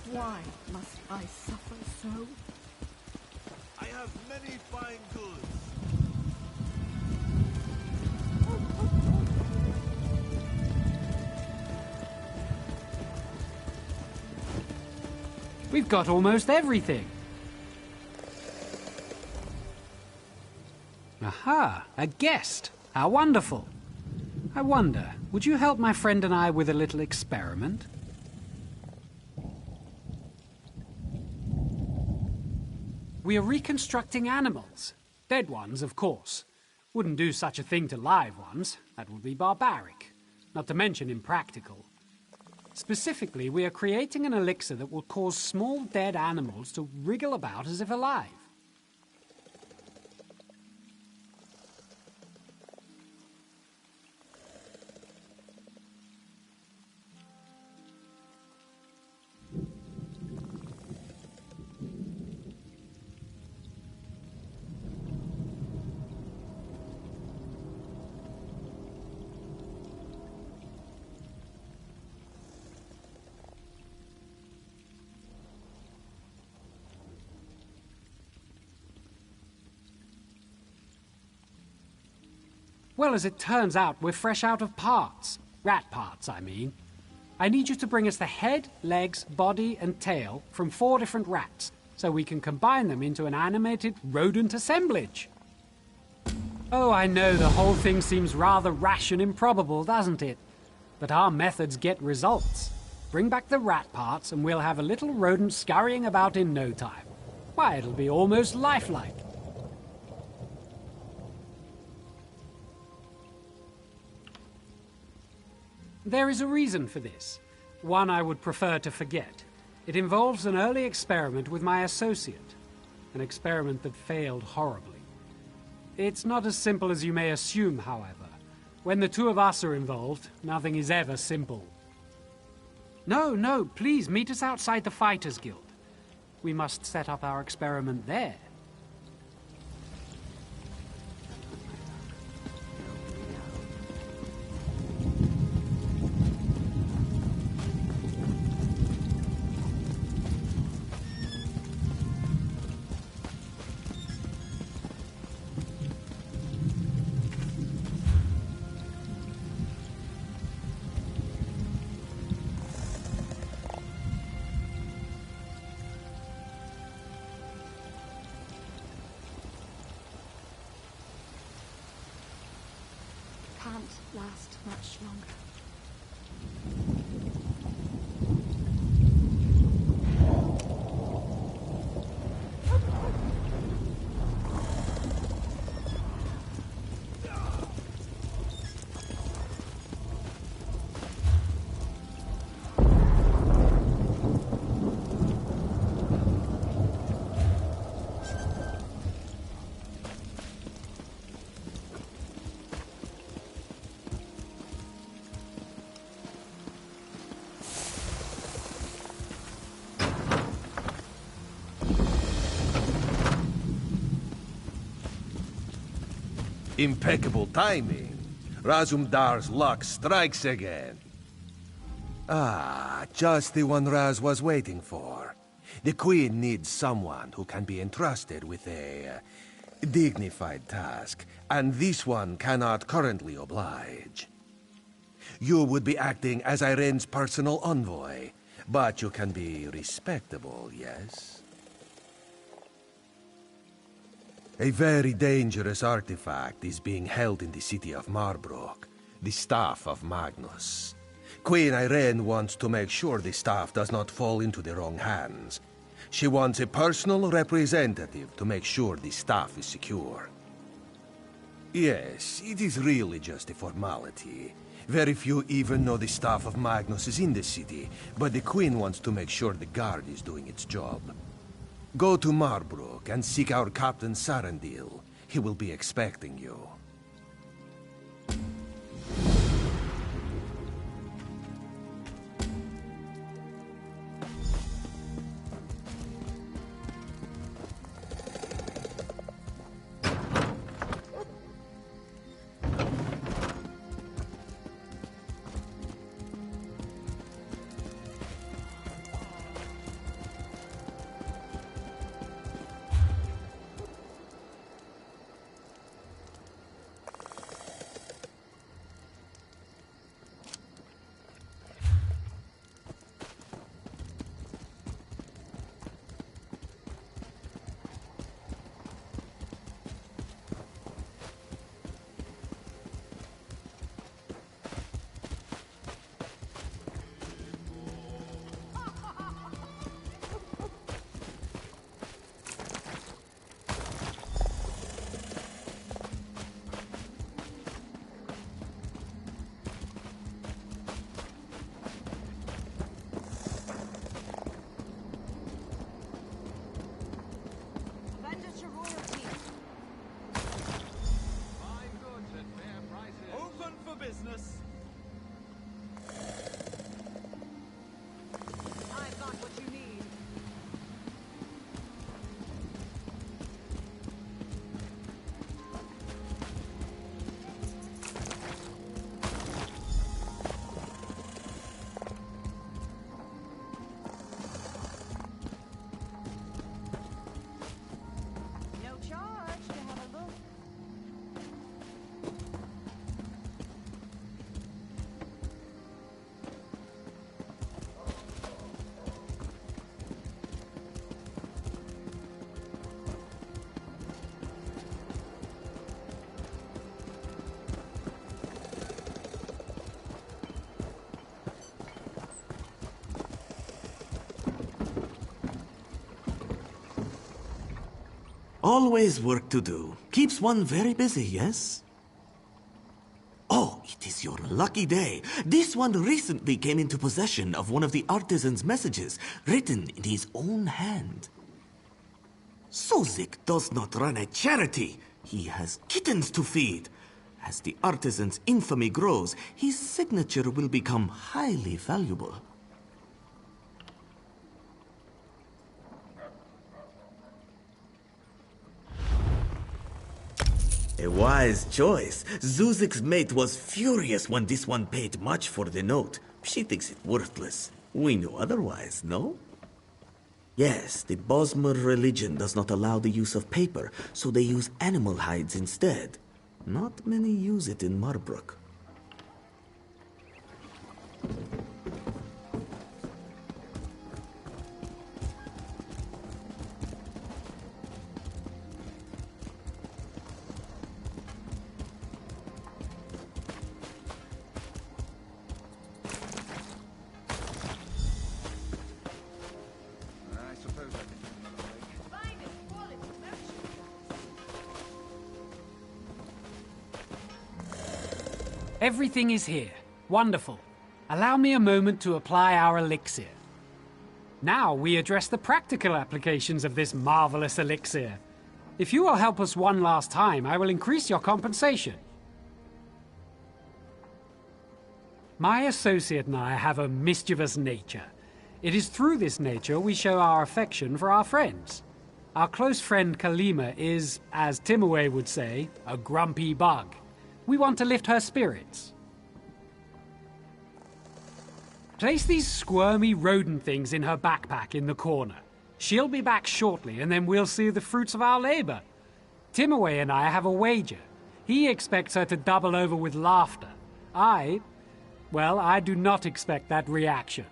Why must I suffer so? I have many fine goods. We've got almost everything. Aha, a guest. How wonderful. I wonder, would you help my friend and I with a little experiment? We are reconstructing animals. Dead ones, of course. Wouldn't do such a thing to live ones. That would be barbaric. Not to mention impractical. Specifically, we are creating an elixir that will cause small dead animals to wriggle about as if alive. Well, as it turns out, we're fresh out of parts. Rat parts, I mean. I need you to bring us the head, legs, body, and tail from 4 different rats, so we can combine them into an animated rodent assemblage. Oh, I know the whole thing seems rather rash and improbable, doesn't it? But our methods get results. Bring back the rat parts and we'll have a little rodent scurrying about in no time. Why, it'll be almost lifelike. There is a reason for this, one I would prefer to forget. It involves an early experiment with my associate, an experiment that failed horribly. It's not as simple as you may assume, however. When the two of us are involved, nothing is ever simple. No, please meet us outside the Fighters Guild. We must set up our experiment there. Can't last much longer. Impeccable timing. Razumdar's luck strikes again. Ah, just the one Raz was waiting for. The Queen needs someone who can be entrusted with a dignified task, and this one cannot currently oblige. You would be acting as Irene's personal envoy, but you can be respectable, yes? A very dangerous artifact is being held in the city of Marbrook, the Staff of Magnus. Queen Irene wants to make sure the staff does not fall into the wrong hands. She wants a personal representative to make sure the staff is secure. Yes, it is really just a formality. Very few even know the Staff of Magnus is in the city, but the Queen wants to make sure the guard is doing its job. Go to Marbrook and seek our Captain Sarandil. He will be expecting you. Always work to do. Keeps one very busy, yes? Oh, it is your lucky day. This one recently came into possession of one of the artisan's messages, written in his own hand. Sozik does not run a charity. He has kittens to feed. As the artisan's infamy grows, his signature will become highly valuable. A wise choice. Zuzik's mate was furious when this one paid much for the note. She thinks it worthless. We know otherwise, no? Yes, the Bosmer religion does not allow the use of paper, so they use animal hides instead. Not many use it in Marbrook. Everything is here. Wonderful. Allow me a moment to apply our elixir. Now we address the practical applications of this marvelous elixir. If you will help us one last time, I will increase your compensation. My associate and I have a mischievous nature. It is through this nature we show our affection for our friends. Our close friend Kalima is, as Timaway would say, a grumpy bug. We want to lift her spirits. Place these squirmy rodent things in her backpack in the corner. She'll be back shortly, and then we'll see the fruits of our labor. Timaway and I have a wager. He expects her to double over with laughter. I do not expect that reaction.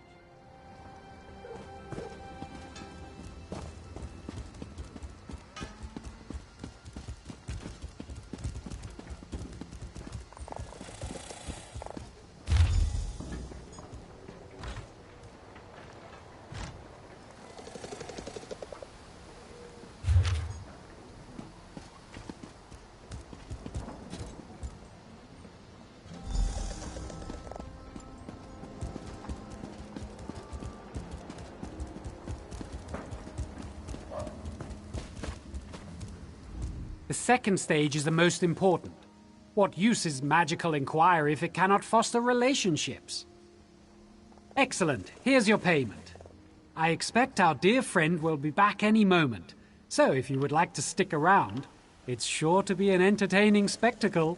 The second stage is the most important. What use is magical inquiry if it cannot foster relationships? Excellent. Here's your payment. I expect our dear friend will be back any moment, so if you would like to stick around, it's sure to be an entertaining spectacle.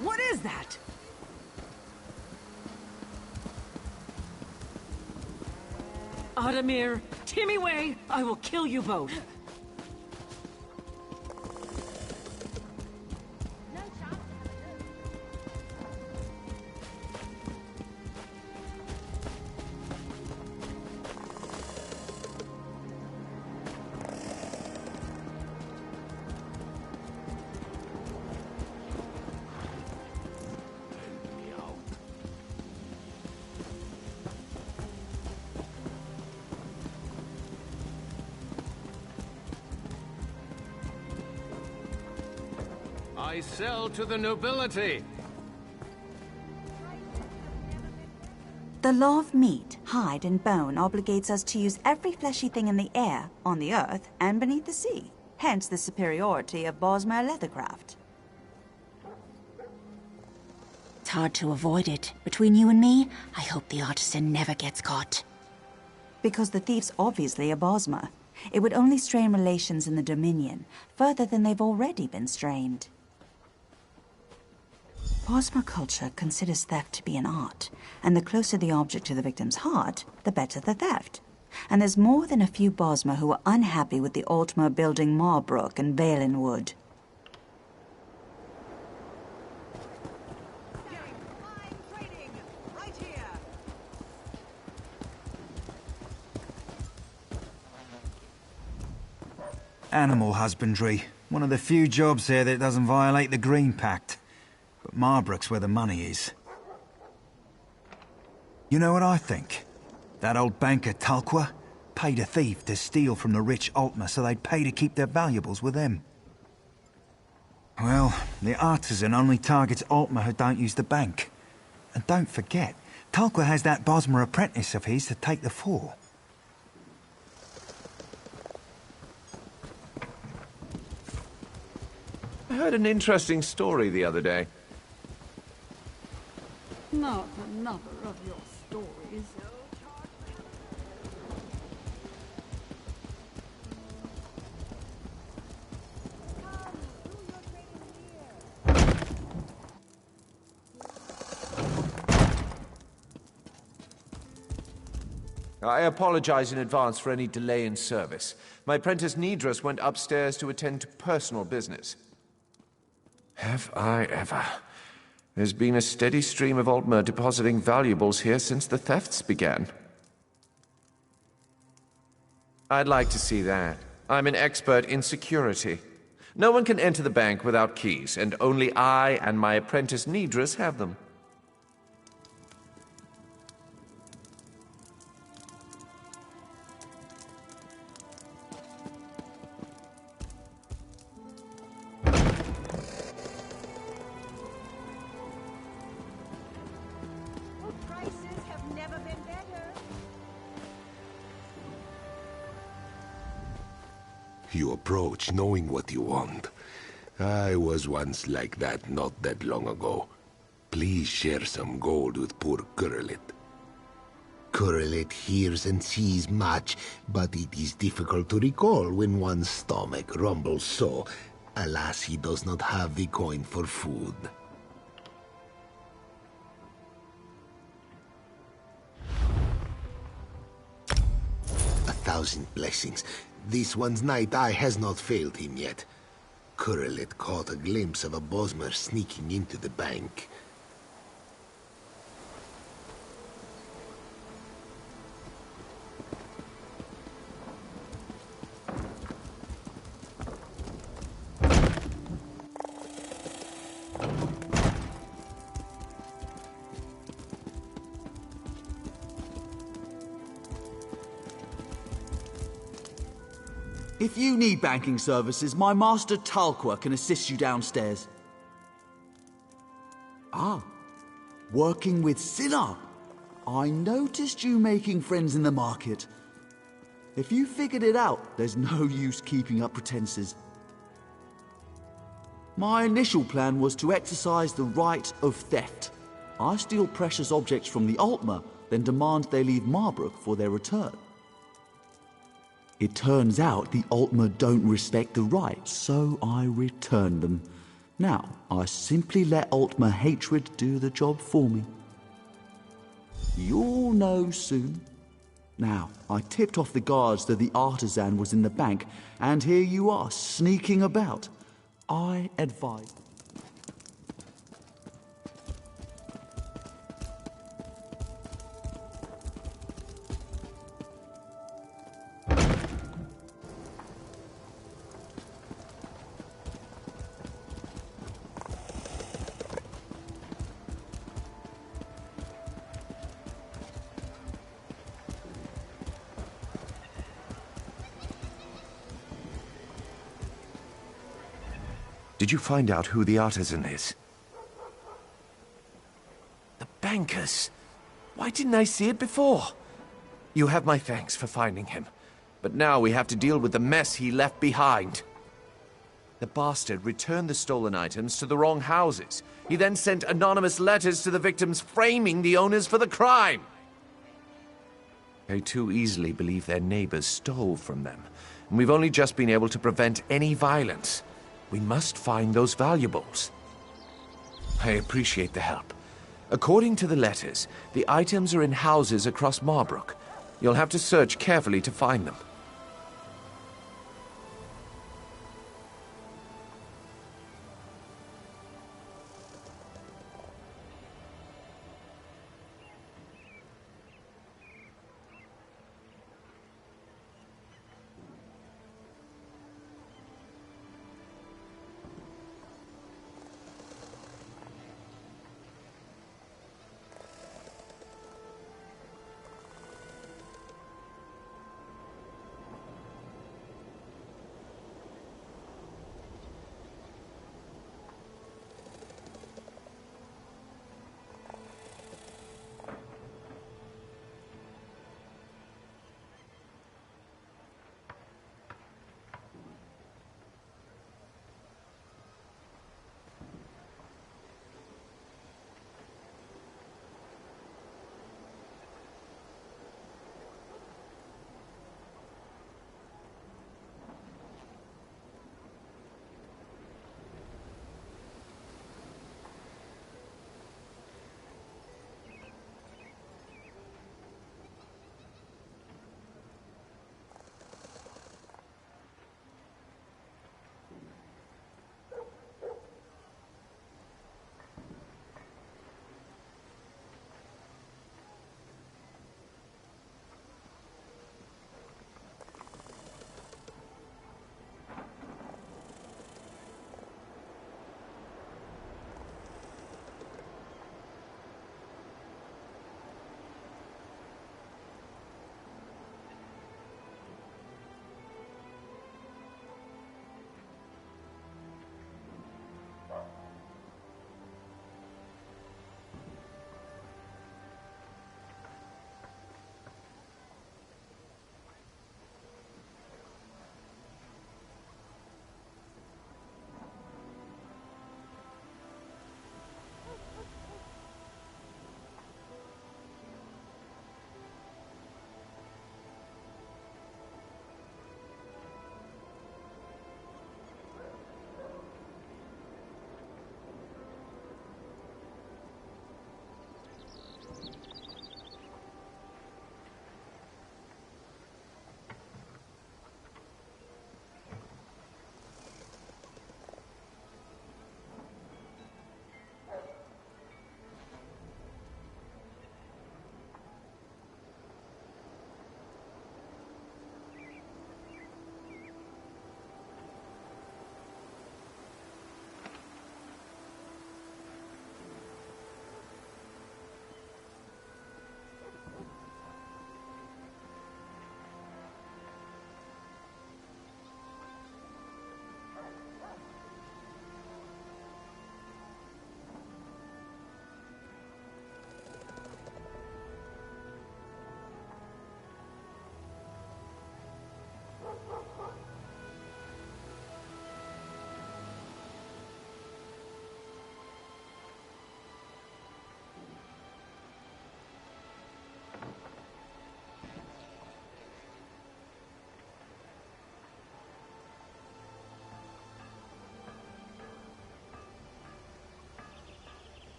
What is that? Adamir, Timmy, I will kill you both. I sell to the nobility. The law of meat, hide, and bone obligates us to use every fleshy thing in the air, on the earth, and beneath the sea. Hence the superiority of Bosmer leathercraft. It's hard to avoid it. Between you and me, I hope the artisan never gets caught. Because the thief's obviously a Bosmer. It would only strain relations in the Dominion, further than they've already been strained. Bosmer culture considers theft to be an art, and the closer the object to the victim's heart, the better the theft. And there's more than a few Bosmer who are unhappy with the Altmer building Marbrook and Valenwood. Animal husbandry. One of the few jobs here that doesn't violate the Green Pact. But Marbrook's where the money is. You know what I think? That old banker Talqua paid a thief to steal from the rich Altmer so they'd pay to keep their valuables with them. Well, the artisan only targets Altmer who don't use the bank. And don't forget, Talqua has that Bosmer apprentice of his to take the fall. I heard an interesting story the other day. Not another of your stories. I apologize in advance for any delay in service. My apprentice Nidras went upstairs to attend to personal business. Have I ever? There's been a steady stream of Altmer depositing valuables here since the thefts began. I'd like to see that. I'm an expert in security. No one can enter the bank without keys, and only I and my apprentice Nidras have them. You approach knowing what you want. I was once like that not that long ago. Please share some gold with poor Kurlit. Kurlit hears and sees much, but it is difficult to recall when one's stomach rumbles so. Alas, he does not have the coin for food. A thousand blessings. This one's night eye has not failed him yet. Kurlit caught a glimpse of a Bosmer sneaking into the bank. If you need banking services, my master Talqua can assist you downstairs. Ah, working with Sinar. I noticed you making friends in the market. If you figured it out, there's no use keeping up pretenses. My initial plan was to exercise the right of theft. I steal precious objects from the Altmer, then demand they leave Marbrook for their return. It turns out the Altmer don't respect the rights, so I return them. Now, I simply let Altmer hatred do the job for me. You'll know soon. Now, I tipped off the guards that the artisan was in the bank, and here you are, sneaking about. I advise... Did you find out who the artisan is? The bankers! Why didn't I see it before? You have my thanks for finding him. But now we have to deal with the mess he left behind. The bastard returned the stolen items to the wrong houses. He then sent anonymous letters to the victims framing the owners for the crime. They too easily believe their neighbors stole from them, and we've only just been able to prevent any violence. We must find those valuables. I appreciate the help. According to the letters, the items are in houses across Marbrook. You'll have to search carefully to find them.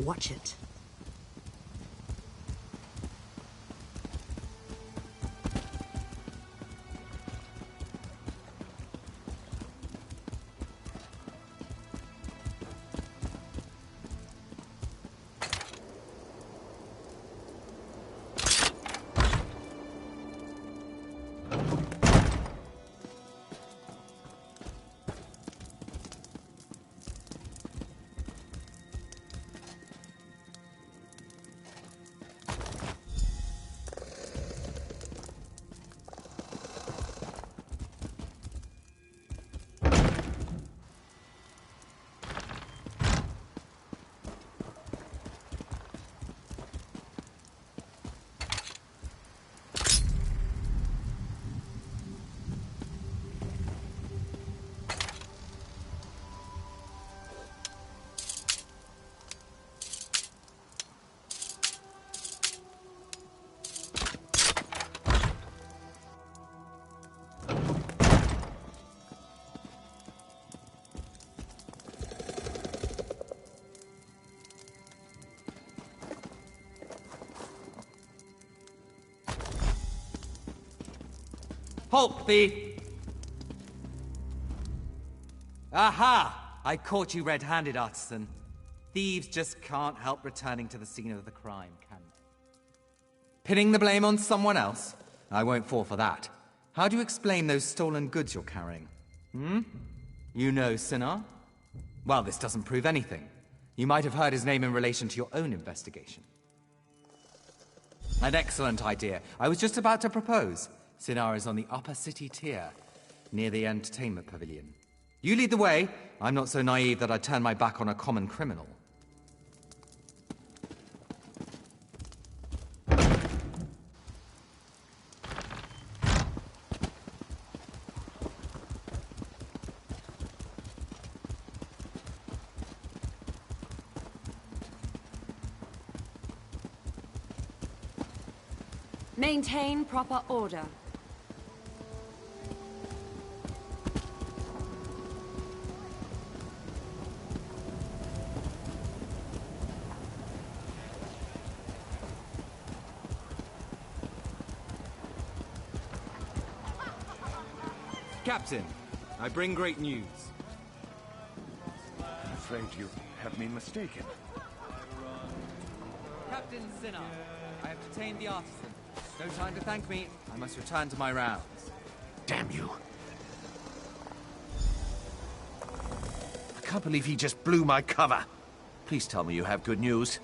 Watch it. Halt, thief! Aha! I caught you red-handed, artisan. Thieves just can't help returning to the scene of the crime, can they? Pinning the blame on someone else? I won't fall for that. How do you explain those stolen goods you're carrying? You know Sinar? Well, this doesn't prove anything. You might have heard his name in relation to your own investigation. An excellent idea. I was just about to propose. Sinar is on the upper city tier, near the entertainment pavilion. You lead the way. I'm not so naive that I'd turn my back on a common criminal. Maintain proper order. Captain, I bring great news. I'm afraid you have me mistaken. Captain Sinar, I have detained the artisan. No time to thank me. I must return to my rounds. Damn you. I can't believe he just blew my cover. Please tell me you have good news.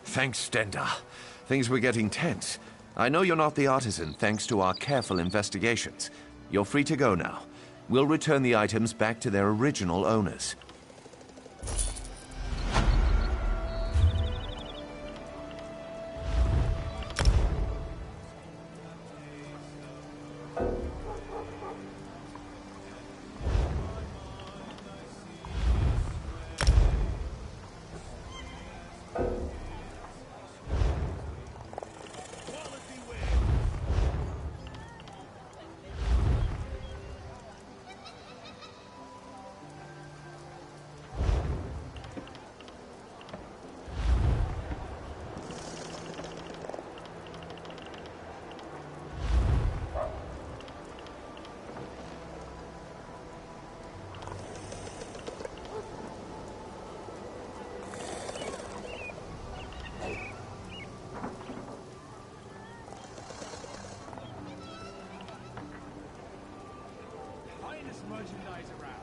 Thanks, Stender. Things were getting tense. I know you're not the artisan, thanks to our careful investigations. You're free to go now. We'll return the items back to their original owners. Merchandise around.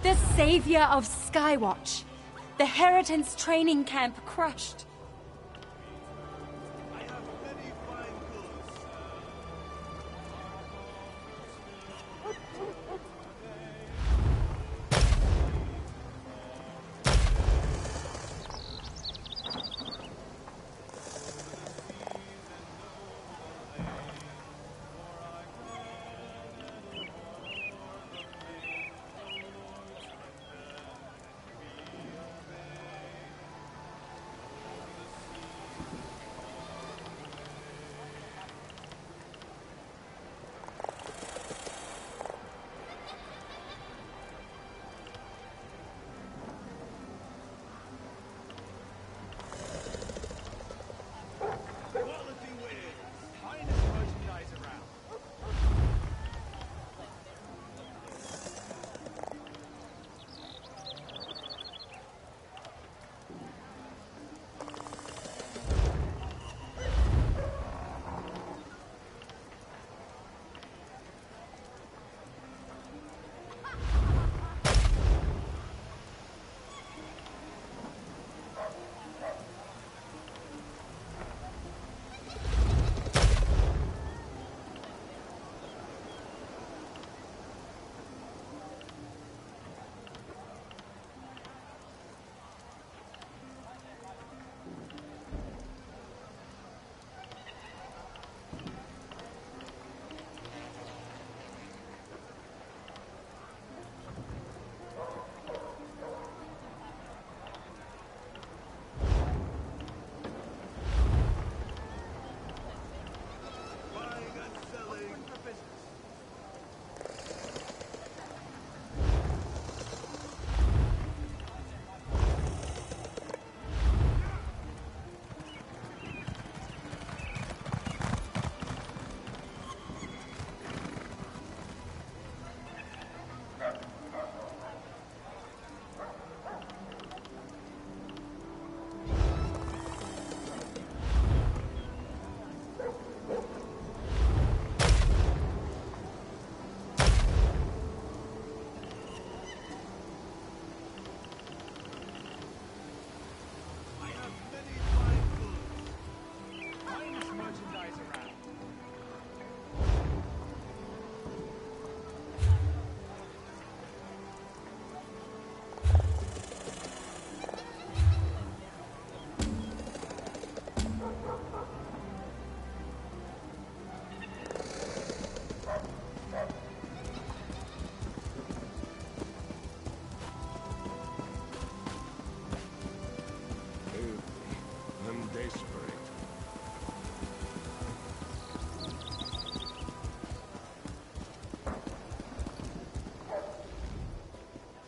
The savior of Skywatch. The Heritance training camp crushed.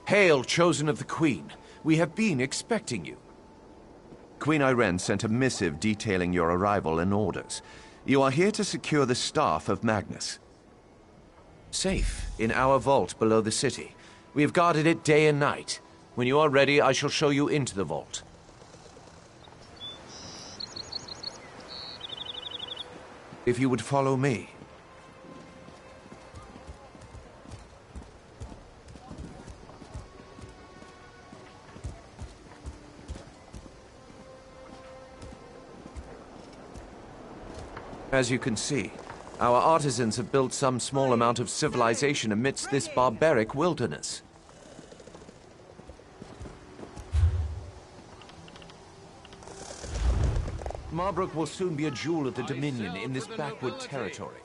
Hail, chosen of the Queen. We have been expecting you. Queen Irene sent a missive detailing your arrival and orders. You are here to secure the staff of Magnus. Safe in our vault below the city. We have guarded it day and night. When you are ready, I shall show you into the vault. If you would follow me. As you can see, our artisans have built some small amount of civilization amidst this barbaric wilderness. Marbrook will soon be a jewel of the Dominion in this backwood territory.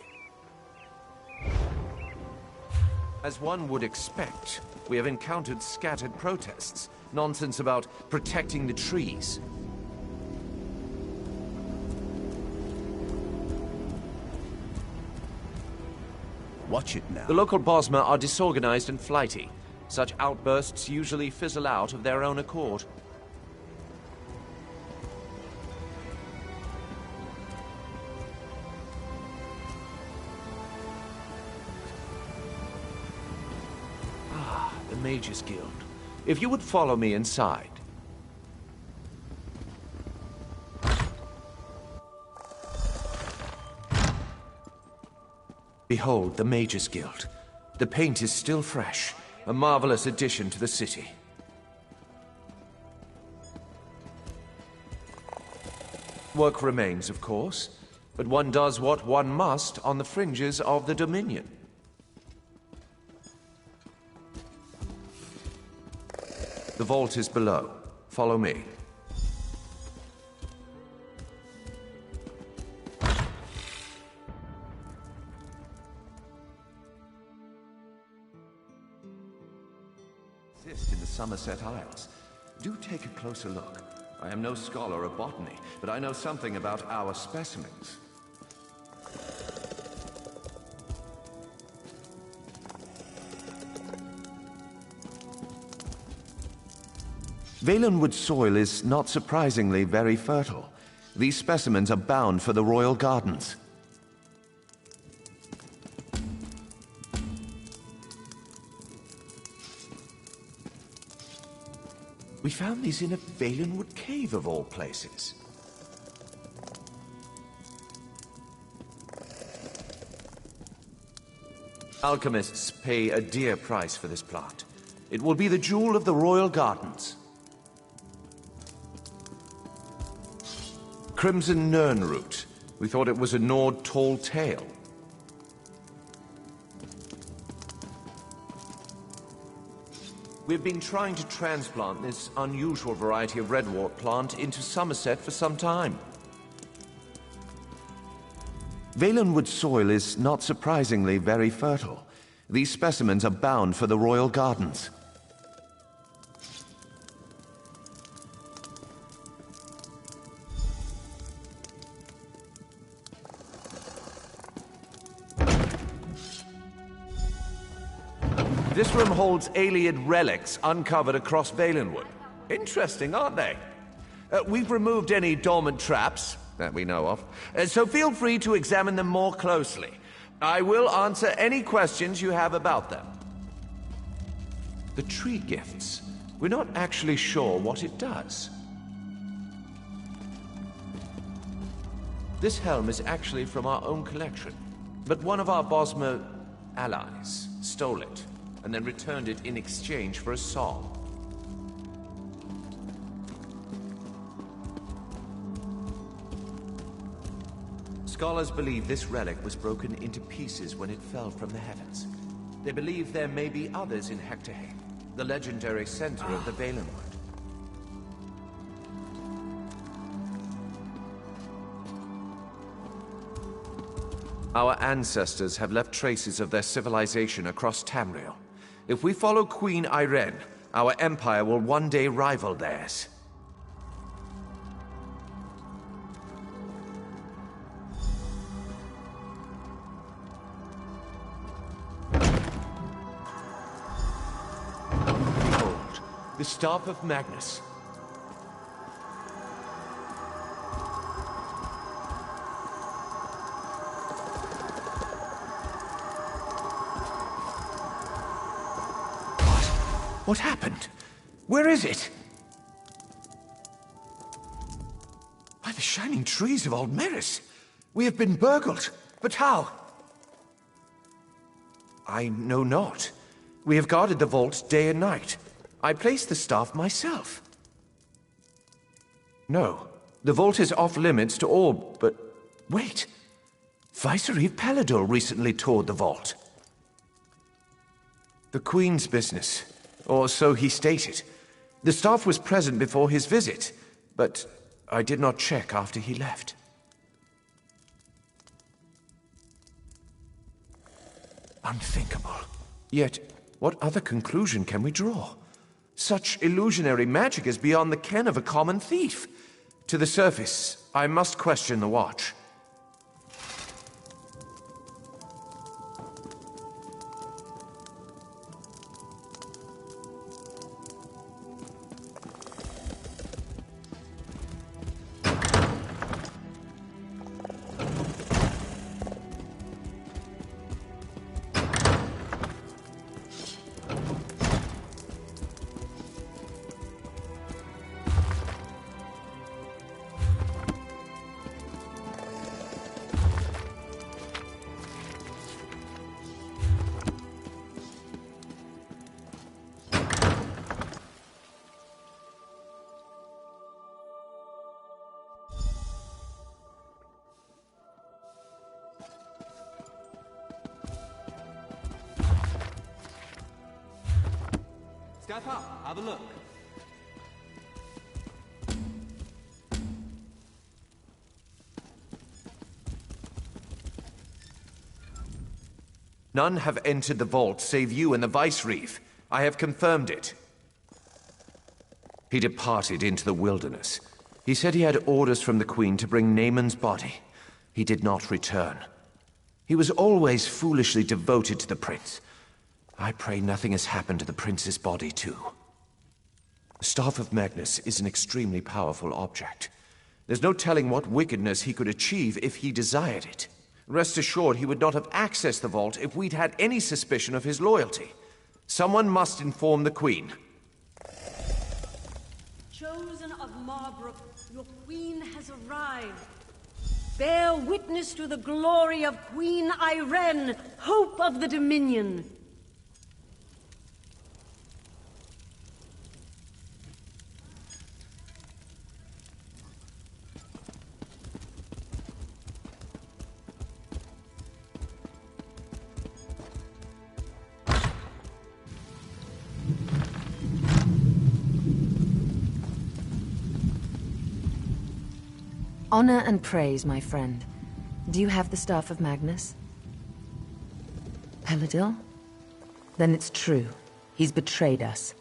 As one would expect, we have encountered scattered protests, nonsense about protecting the trees. Watch it now. The local Bosmer are disorganized and flighty. Such outbursts usually fizzle out of their own accord. Ah, the Mages Guild. If you would follow me inside. Behold the Mages Guild. The paint is still fresh, A marvelous addition to the city. Work remains, of course, but one does what one must on the fringes of the Dominion. The vault is below. Follow me. Exist in the Summerset Isles. Do take a closer look. I am no scholar of botany, but I know something about our specimens. Valenwood soil is not surprisingly very fertile. These specimens are bound for the royal gardens. We found these in a Valenwood cave of all places. Alchemists pay a dear price for this plant. It will be the jewel of the royal gardens. Crimson Nernroot. We thought it was a gnawed tall tale. We've been trying to transplant this unusual variety of redwort plant into Summerset for some time. Valenwood soil is not surprisingly very fertile. These specimens are bound for the royal gardens. This room holds Ayleid relics uncovered across Valenwood. Interesting, aren't they? We've removed any dormant traps that we know of, so feel free to examine them more closely. I will answer any questions you have about them. The tree gifts. We're not actually sure what it does. This helm is actually from our own collection, but one of our Bosmer allies stole it and then returned it in exchange for a song. Scholars believe this relic was broken into pieces when it fell from the heavens. They believe there may be others in Hectorhaim, the legendary center of the Valenwood. Our ancestors have left traces of their civilization across Tamriel. If we follow Queen Irene, our empire will one day rival theirs. Behold, the Staff of Magnus. What happened? Where is it? By the shining trees of Old Meris. We have been burgled. But how? I know not. We have guarded the vault day and night. I placed the staff myself. No, the vault is off limits to all, but wait. Viceroy Pelador recently toured the vault. The Queen's business. Or so he stated. The staff was present before his visit, but I did not check after he left. Unthinkable. Yet, what other conclusion can we draw? Such illusionary magic is beyond the ken of a common thief. To the surface, I must question the watch. Step up, have a look. None have entered the vault save you and the Vice-Reef. I have confirmed it. He departed into the wilderness. He said he had orders from the Queen to bring Naaman's body. He did not return. He was always foolishly devoted to the prince. I pray nothing has happened to the prince's body, too. The Staff of Magnus is an extremely powerful object. There's no telling what wickedness he could achieve if he desired it. Rest assured he would not have accessed the vault if we'd had any suspicion of his loyalty. Someone must inform the Queen. Chosen of Marbrook, your queen has arrived. Bear witness to the glory of Queen Irene, hope of the Dominion. Honor and praise, my friend. Do you have the Staff of Magnus? Peladil? Then it's true. He's betrayed us.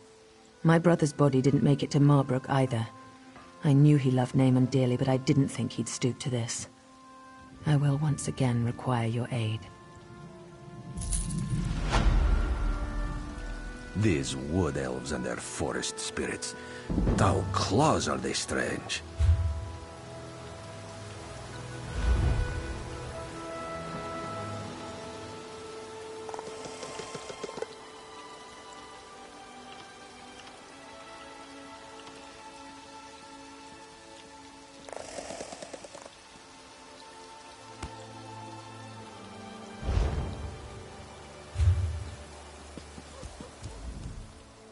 My brother's body didn't make it to Marbrook either. I knew he loved Naaman dearly, but I didn't think he'd stoop to this. I will once again require your aid. These wood elves and their forest spirits. Thou claws are they strange.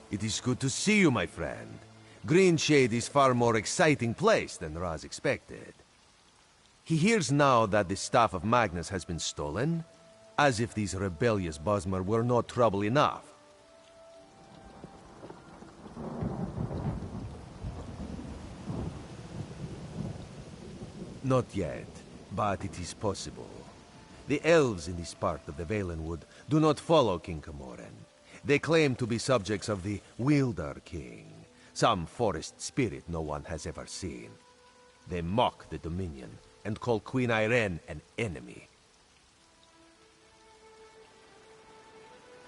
It is good to see you, my friend. Greenshade is far more exciting place than Raz expected. He hears now that the Staff of Magnus has been stolen, as if these rebellious Bosmer were not trouble enough. Not yet, but it is possible. The elves in this part of the Valenwood do not follow King Camoran. They claim to be subjects of the Wilder King, some forest spirit no one has ever seen. They mock the Dominion and call Queen Irene an enemy.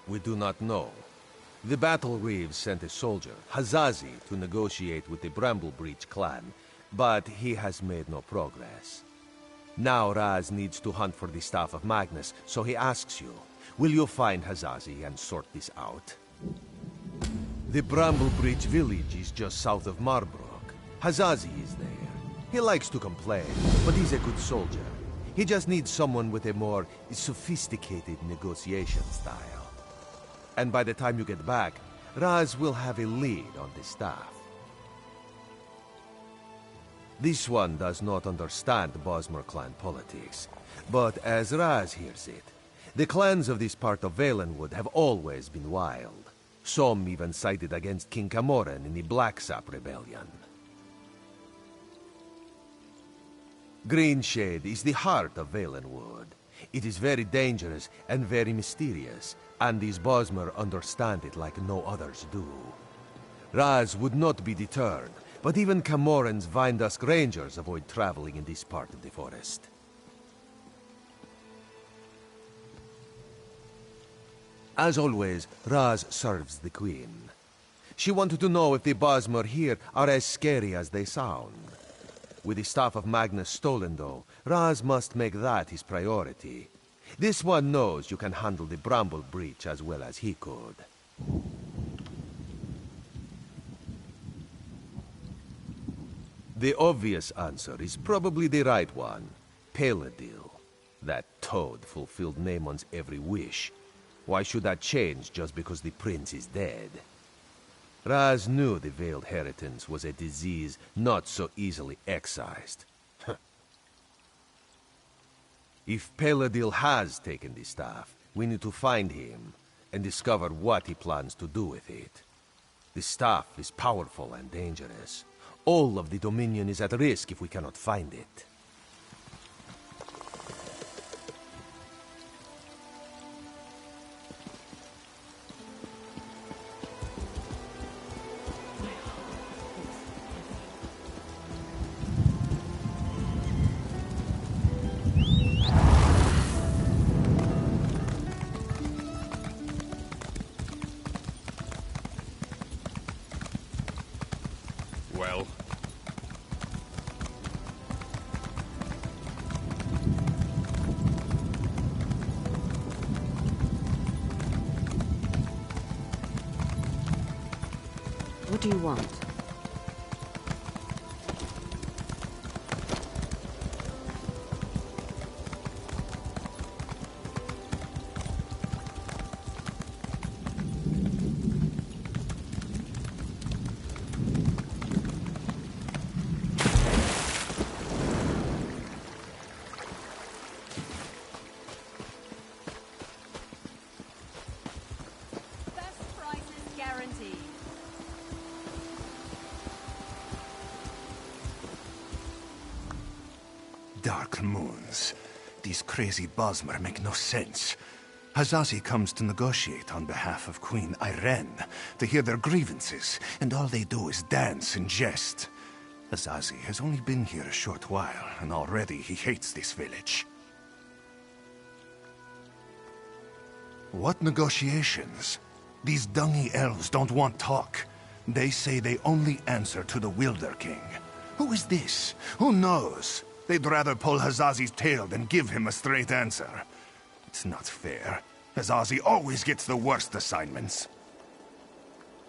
We do not know. The Battle Reeves sent a soldier, Hazazi, to negotiate with the Bramblebreach clan, but he has made no progress. Now Raz needs to hunt for the Staff of Magnus, so he asks you, will you find Hazazi and sort this out? The Bramblebreach village is just south of Marbrook. Hazazi is there. He likes to complain, but he's a good soldier. He just needs someone with a more sophisticated negotiation style. And by the time you get back, Raz will have a lead on the staff. This one does not understand Bosmer clan politics, but as Raz hears it, the clans of this part of Valenwood have always been wild. Some even sided against King Camoran in the Blacksap Rebellion. Greenshade is the heart of Valenwood. It is very dangerous and very mysterious, and these Bosmer understand it like no others do. Raz would not be deterred, but even Camoran's Vindusk Rangers avoid traveling in this part of the forest. As always, Raz serves the Queen. She wanted to know if the Bosmer here are as scary as they sound. With the Staff of Magnus stolen, though, Raz must make that his priority. This one knows you can handle the Bramble Breach as well as he could. The obvious answer is probably the right one. Peladil. That toad fulfilled Naaman's every wish. Why should that change just because the prince is dead? Raz knew the Veiled Heritance was a disease not so easily excised. If Peladil has taken the staff, we need to find him and discover what he plans to do with it. The staff is powerful and dangerous. All of the Dominion is at risk if we cannot find it. Well? What do you want? Best prices guaranteed. Dark moons. These crazy Bosmer make no sense. Hazazi comes to negotiate on behalf of Queen Irene to hear their grievances, and all they do is dance and jest. Hazazi has only been here a short while, and already he hates this village. What negotiations? These dungy elves don't want talk. They say they only answer to the Wilder King. Who is this? Who knows? They'd rather pull Hazazi's tail than give him a straight answer. It's not fair. Hazazi always gets the worst assignments.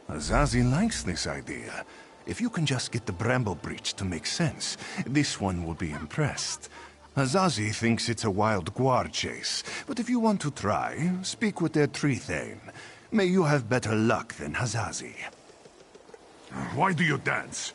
Hazazi likes this idea. If you can just get the Bramble Breach to make sense, this one will be impressed. Hazazi thinks it's a wild guar chase, but if you want to try, speak with their tree thane. May you have better luck than Hazazi. Why do you dance?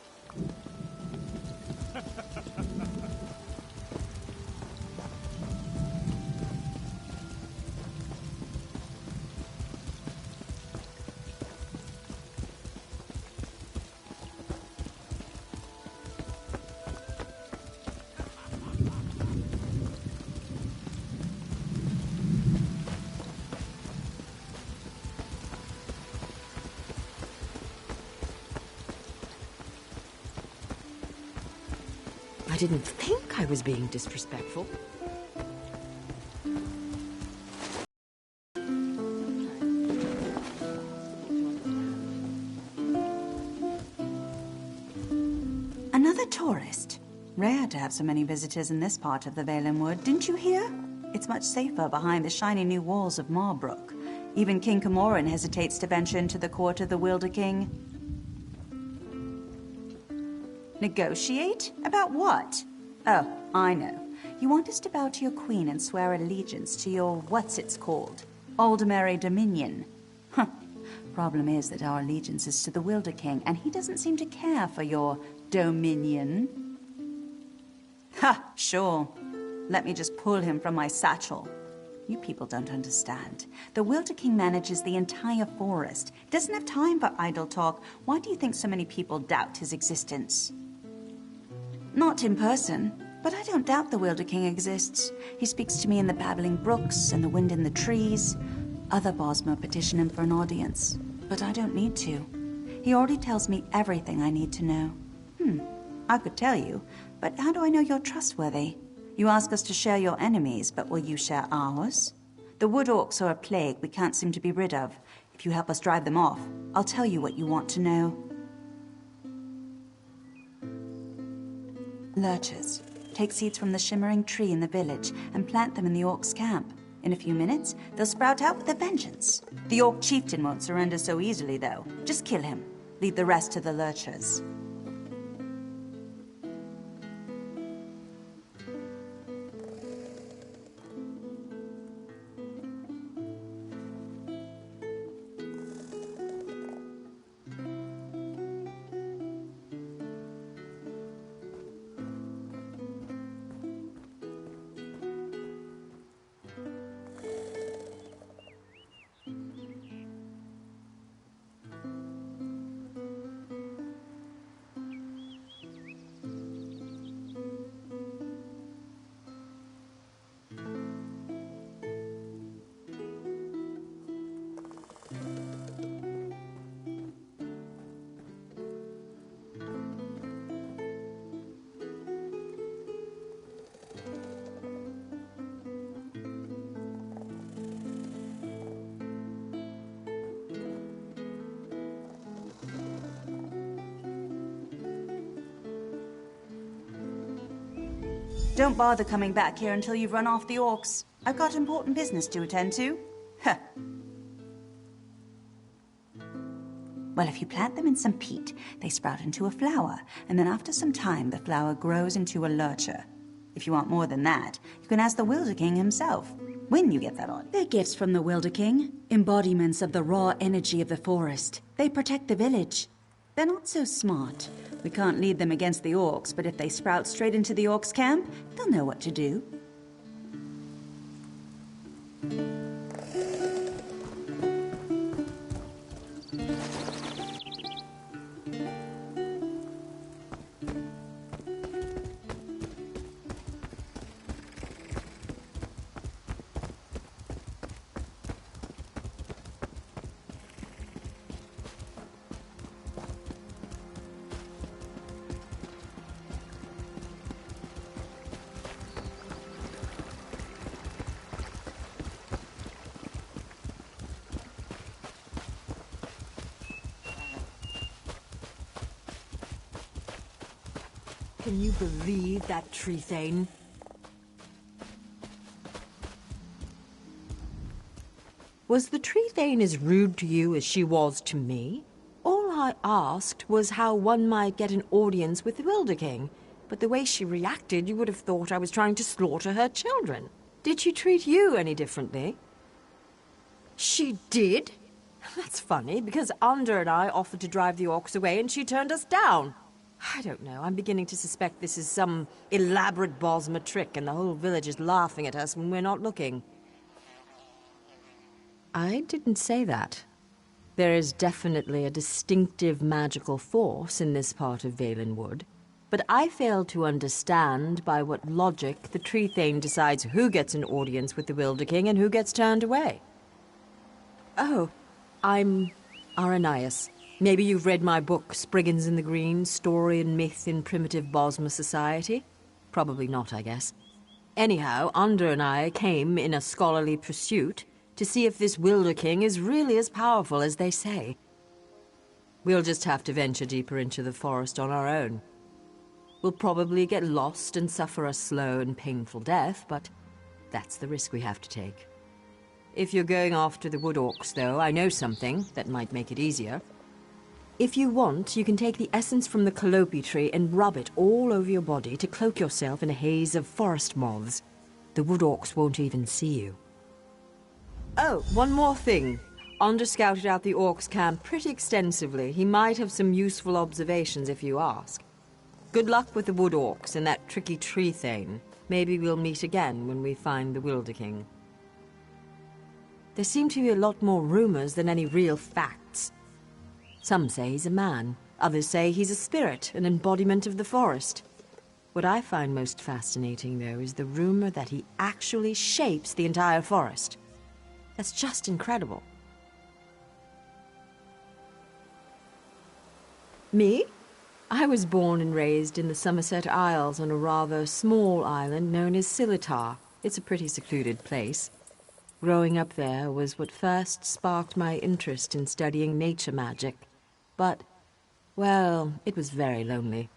I didn't think I was being disrespectful. Another tourist. Rare to have so many visitors in this part of the Valen Wood, didn't you hear? It's much safer behind the shiny new walls of Marbrook. Even King Camoran hesitates to venture into the court of the Wilder King. Negotiate? About what? Oh, I know. You want us to bow to your queen and swear allegiance to your what's-it's-called? Aldermary Dominion. Huh. Problem is that our allegiance is to the Wilder King, and he doesn't seem to care for your dominion. Ha! Sure. Let me just pull him from my satchel. You people don't understand. The Wilder King manages the entire forest. He doesn't have time for idle talk. Why do you think so many people doubt his existence? Not in person, but I don't doubt the Wilder King exists. He speaks to me in the babbling brooks and the wind in the trees. Other Bosmer petition him for an audience, but I don't need to. He already tells me everything I need to know. I could tell you, but how do I know you're trustworthy? You ask us to share your enemies, but will you share ours? The wood orcs are a plague we can't seem to be rid of. If you help us drive them off, I'll tell you what you want to know. Lurchers. Take seeds from the shimmering tree in the village and plant them in the orcs' camp. In a few minutes, they'll sprout out with a vengeance. The orc chieftain won't surrender so easily, though. Just kill him. Leave the rest to the lurchers. Don't bother coming back here until you've run off the orcs. I've got important business to attend to. Huh. Well, if you plant them in some peat, they sprout into a flower, and then after some time, the flower grows into a lurcher. If you want more than that, you can ask the Wilder King himself, when you get that on. They're gifts from the Wilder King, embodiments of the raw energy of the forest. They protect the village. They're not so smart. We can't lead them against the orcs, but if they sprout straight into the orcs' camp, they'll know what to do. Can you believe that tree thane? Was the tree thane as rude to you as she was to me? All I asked was how one might get an audience with the Wilder King, but the way she reacted, you would have thought I was trying to slaughter her children. Did she treat you any differently? She did? That's funny, because Under and I offered to drive the orcs away and she turned us down. I don't know, I'm beginning to suspect this is some elaborate Bosmer trick and the whole village is laughing at us when we're not looking. I didn't say that. There is definitely a distinctive magical force in this part of Valenwood, but I fail to understand by what logic the tree thane decides who gets an audience with the Wilder King and who gets turned away. Oh, I'm Aranias. Maybe you've read my book, Spriggans in the Green, Story and Myth in Primitive Bosmer Society? Probably not, I guess. Anyhow, Under and I came in a scholarly pursuit to see if this Wilder King is really as powerful as they say. We'll just have to venture deeper into the forest on our own. We'll probably get lost and suffer a slow and painful death, but that's the risk we have to take. If you're going after the wood orcs, though, I know something that might make it easier. If you want, you can take the essence from the calliope tree and rub it all over your body to cloak yourself in a haze of forest moths. The wood orcs won't even see you. Oh, one more thing. Onder scouted out the orcs' camp pretty extensively. He might have some useful observations if you ask. Good luck with the wood orcs and that tricky tree thane. Maybe we'll meet again when we find the Wilder King. There seem to be a lot more rumors than any real facts. Some say he's a man. Others say he's a spirit, an embodiment of the forest. What I find most fascinating, though, is the rumor that he actually shapes the entire forest. That's just incredible. Me? I was born and raised in the Summerset Isles on a rather small island known as Silitar. It's a pretty secluded place. Growing up there was what first sparked my interest in studying nature magic. But, well, it was very lonely.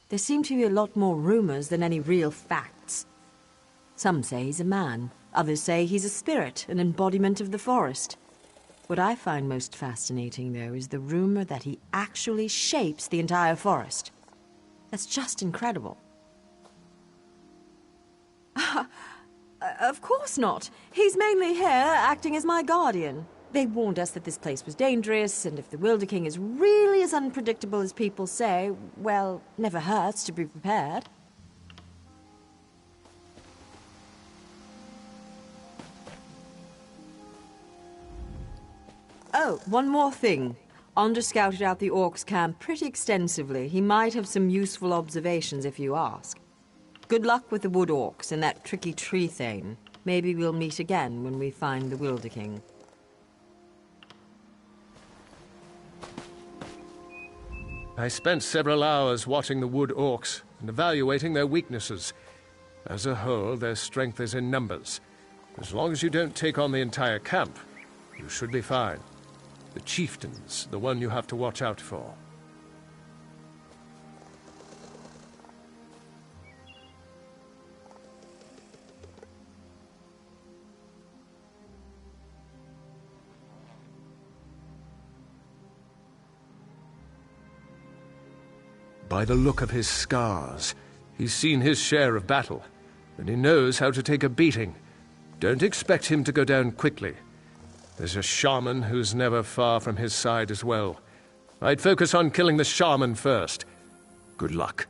There seem to be a lot more rumors than any real facts. Some say he's a man. Others say he's a spirit, an embodiment of the forest. What I find most fascinating, though, is the rumor that he actually shapes the entire forest. That's just incredible. Of course not. He's mainly here, acting as my guardian. They warned us that this place was dangerous, and if the Wilder King is really as unpredictable as people say, well, never hurts to be prepared. Oh, one more thing. Onder scouted out the orcs' camp pretty extensively. He might have some useful observations if you ask. Good luck with the wood orcs and that tricky tree thane. Maybe we'll meet again when we find the Wilder King. I spent several hours watching the wood orcs and evaluating their weaknesses. As a whole, their strength is in numbers. As long as you don't take on the entire camp, you should be fine. The chieftain's the one you have to watch out for. By the look of his scars, he's seen his share of battle, and he knows how to take a beating. Don't expect him to go down quickly. There's a shaman who's never far from his side as well. I'd focus on killing the shaman first. Good luck.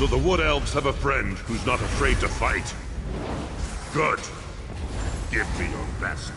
So the Wood Elves have a friend who's not afraid to fight. Good. Give me your best.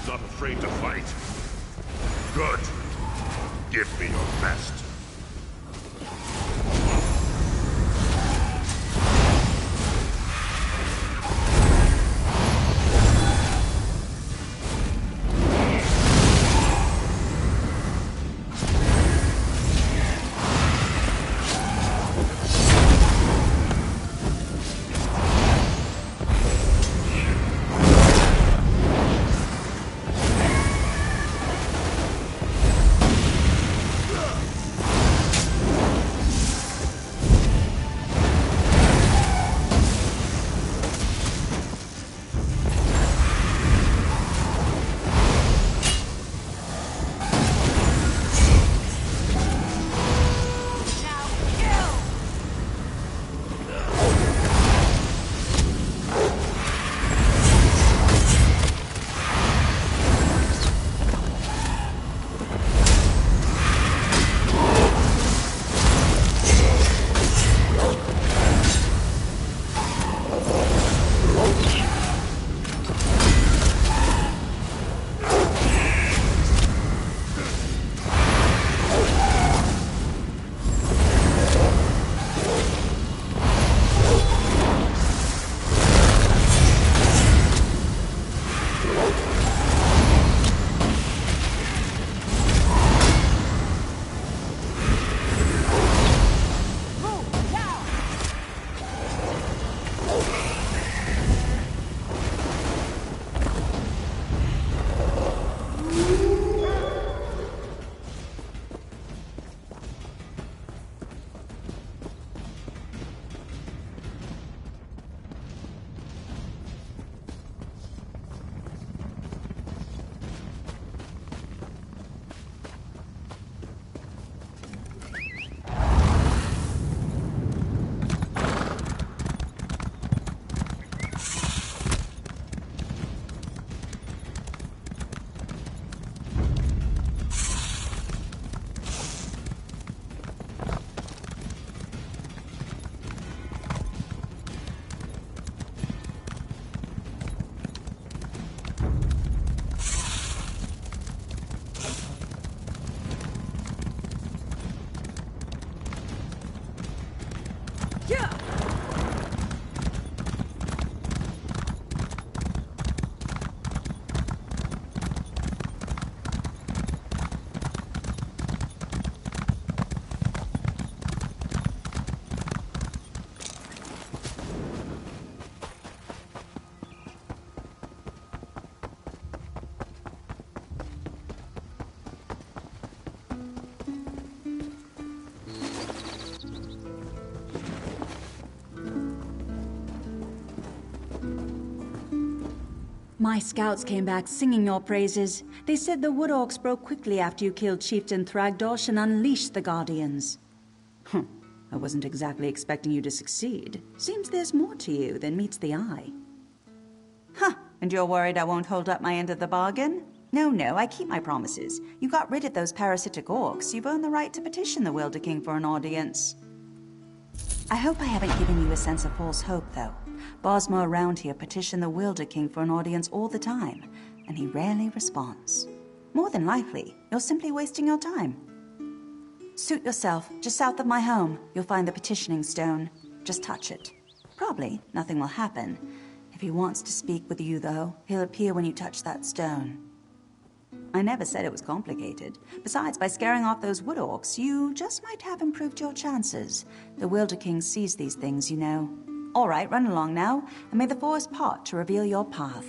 not afraid to fight. Good. Give me your best. My scouts came back singing your praises. They said the Wood Orcs broke quickly after you killed Chieftain Thragdosh and unleashed the Guardians. I wasn't exactly expecting you to succeed. Seems there's more to you than meets the eye. And you're worried I won't hold up my end of the bargain? No, I keep my promises. You got rid of those parasitic orcs. You've earned the right to petition the Wilder King for an audience. I hope I haven't given you a sense of false hope, though. Bosma around here petition the Wilder King for an audience all the time, and he rarely responds. More than likely, you're simply wasting your time. Suit yourself. Just south of my home, you'll find the petitioning stone. Just touch it. Probably nothing will happen. If he wants to speak with you, though, he'll appear when you touch that stone. I never said it was complicated. Besides, by scaring off those wood orcs, you just might have improved your chances. The Wilder King sees these things, you know. All right, run along now, and may the forest part to reveal your path.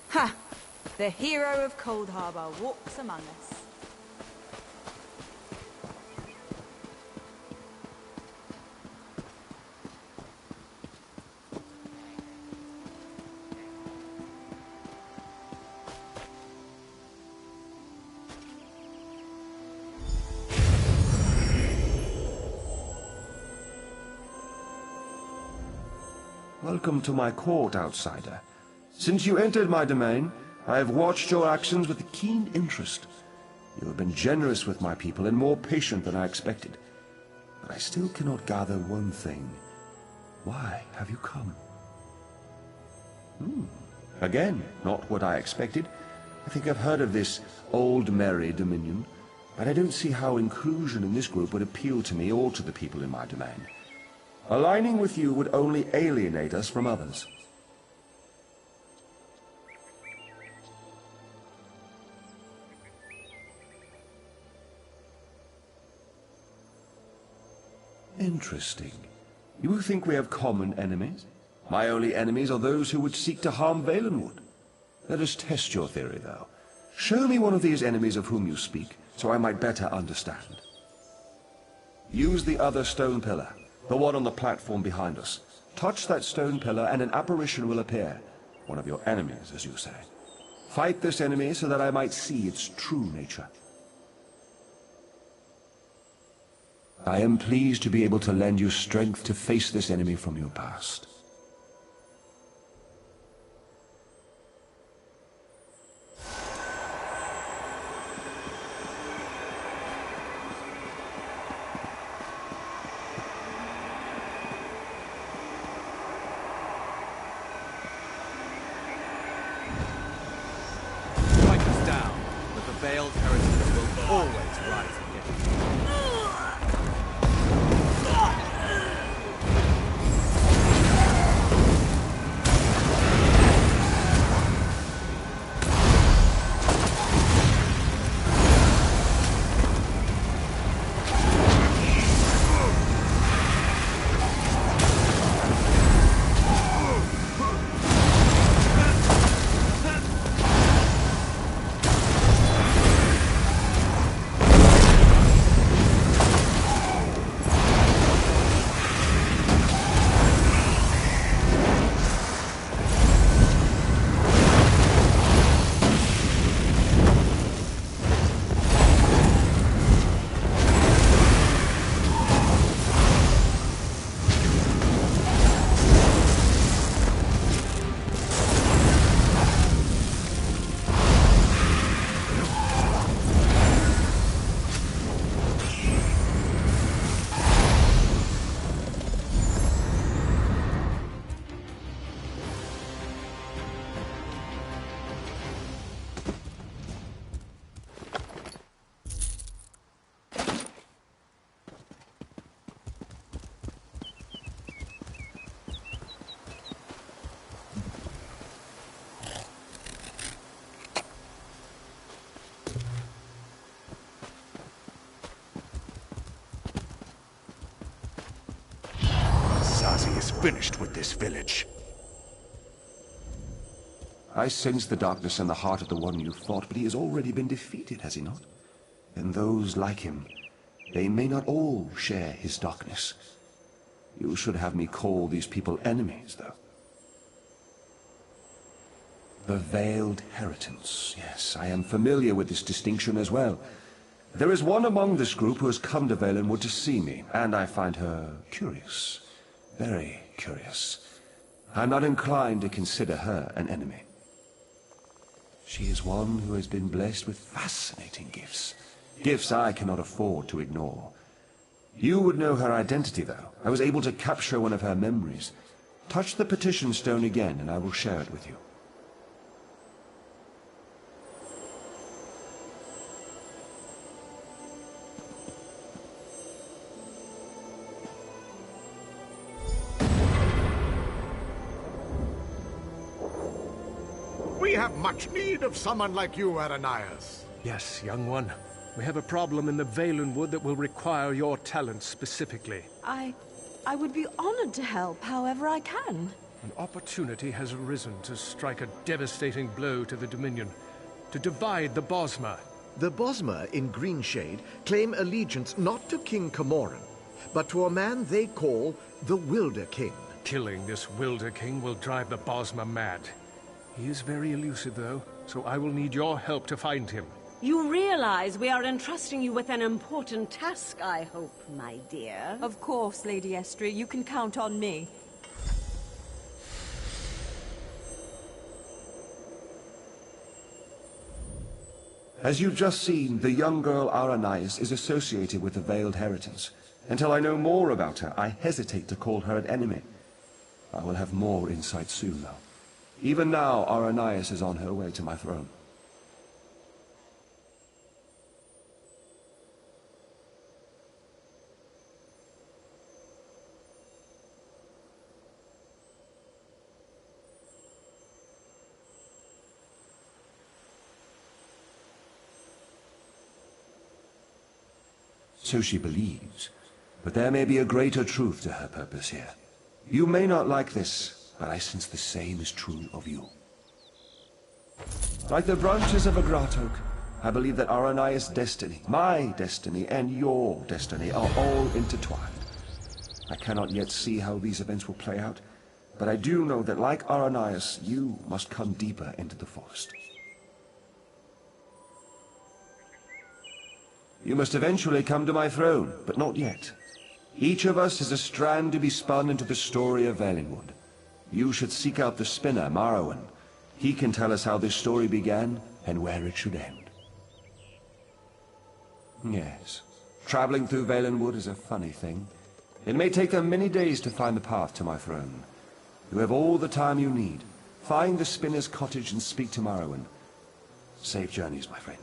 Ha! The hero of Cold Harbor walks among us. Welcome to my court, outsider. Since you entered my domain, I have watched your actions with keen interest. You have been generous with my people and more patient than I expected. But I still cannot gather one thing. Why have you come? Again, not what I expected. I think I've heard of this Old Merry Dominion, but I don't see how inclusion in this group would appeal to me or to the people in my domain. Aligning with you would only alienate us from others. Interesting. You think we have common enemies? My only enemies are those who would seek to harm Valenwood. Let us test your theory, though. Show me one of these enemies of whom you speak, so I might better understand. Use the other stone pillar, the one on the platform behind us. Touch that stone pillar and an apparition will appear. One of your enemies, as you say. Fight this enemy so that I might see its true nature. I am pleased to be able to lend you strength to face this enemy from your past. Veiled heretics will always rise again. Zazi is finished with this village. I sense the darkness in the heart of the one you fought, but he has already been defeated, has he not? And those like him, they may not all share his darkness. You should have me call these people enemies, though. The Veiled Heritance. Yes, I am familiar with this distinction as well. There is one among this group who has come to Valenwood to see me, and I find her curious. Very curious. I'm not inclined to consider her an enemy. She is one who has been blessed with fascinating gifts. Gifts I cannot afford to ignore. You would know her identity, though. I was able to capture one of her memories. Touch the petition stone again, and I will share it with you. We have much need of someone like you, Aranias. Yes, young one. We have a problem in the Valenwood that will require your talents specifically. I would be honored to help however I can. An opportunity has arisen to strike a devastating blow to the Dominion, to divide the Bosmer. The Bosmer in Greenshade claim allegiance not to King Camoran, but to a man they call the Wilder King. Killing this Wilder King will drive the Bosmer mad. He is very elusive, though, so I will need your help to find him. You realize we are entrusting you with an important task, I hope, my dear. Of course, Lady Estrie. You can count on me. As you've just seen, the young girl Aranias is associated with the Veiled Heritance. Until I know more about her, I hesitate to call her an enemy. I will have more insight soon, though. Even now, Aranias is on her way to my throne. So she believes, but there may be a greater truth to her purpose here. You may not like this, but I sense the same is true of you. Like the branches of a grat oak, I believe that Aranias' destiny, my destiny, and your destiny are all intertwined. I cannot yet see how these events will play out, but I do know that like Aranias, you must come deeper into the forest. You must eventually come to my throne, but not yet. Each of us is a strand to be spun into the story of Valenwood. You should seek out the spinner, Marrowan. He can tell us how this story began and where it should end. Yes, traveling through Valenwood is a funny thing. It may take them many days to find the path to my throne. You have all the time you need. Find the spinner's cottage and speak to Marrowan. Safe journeys, my friend.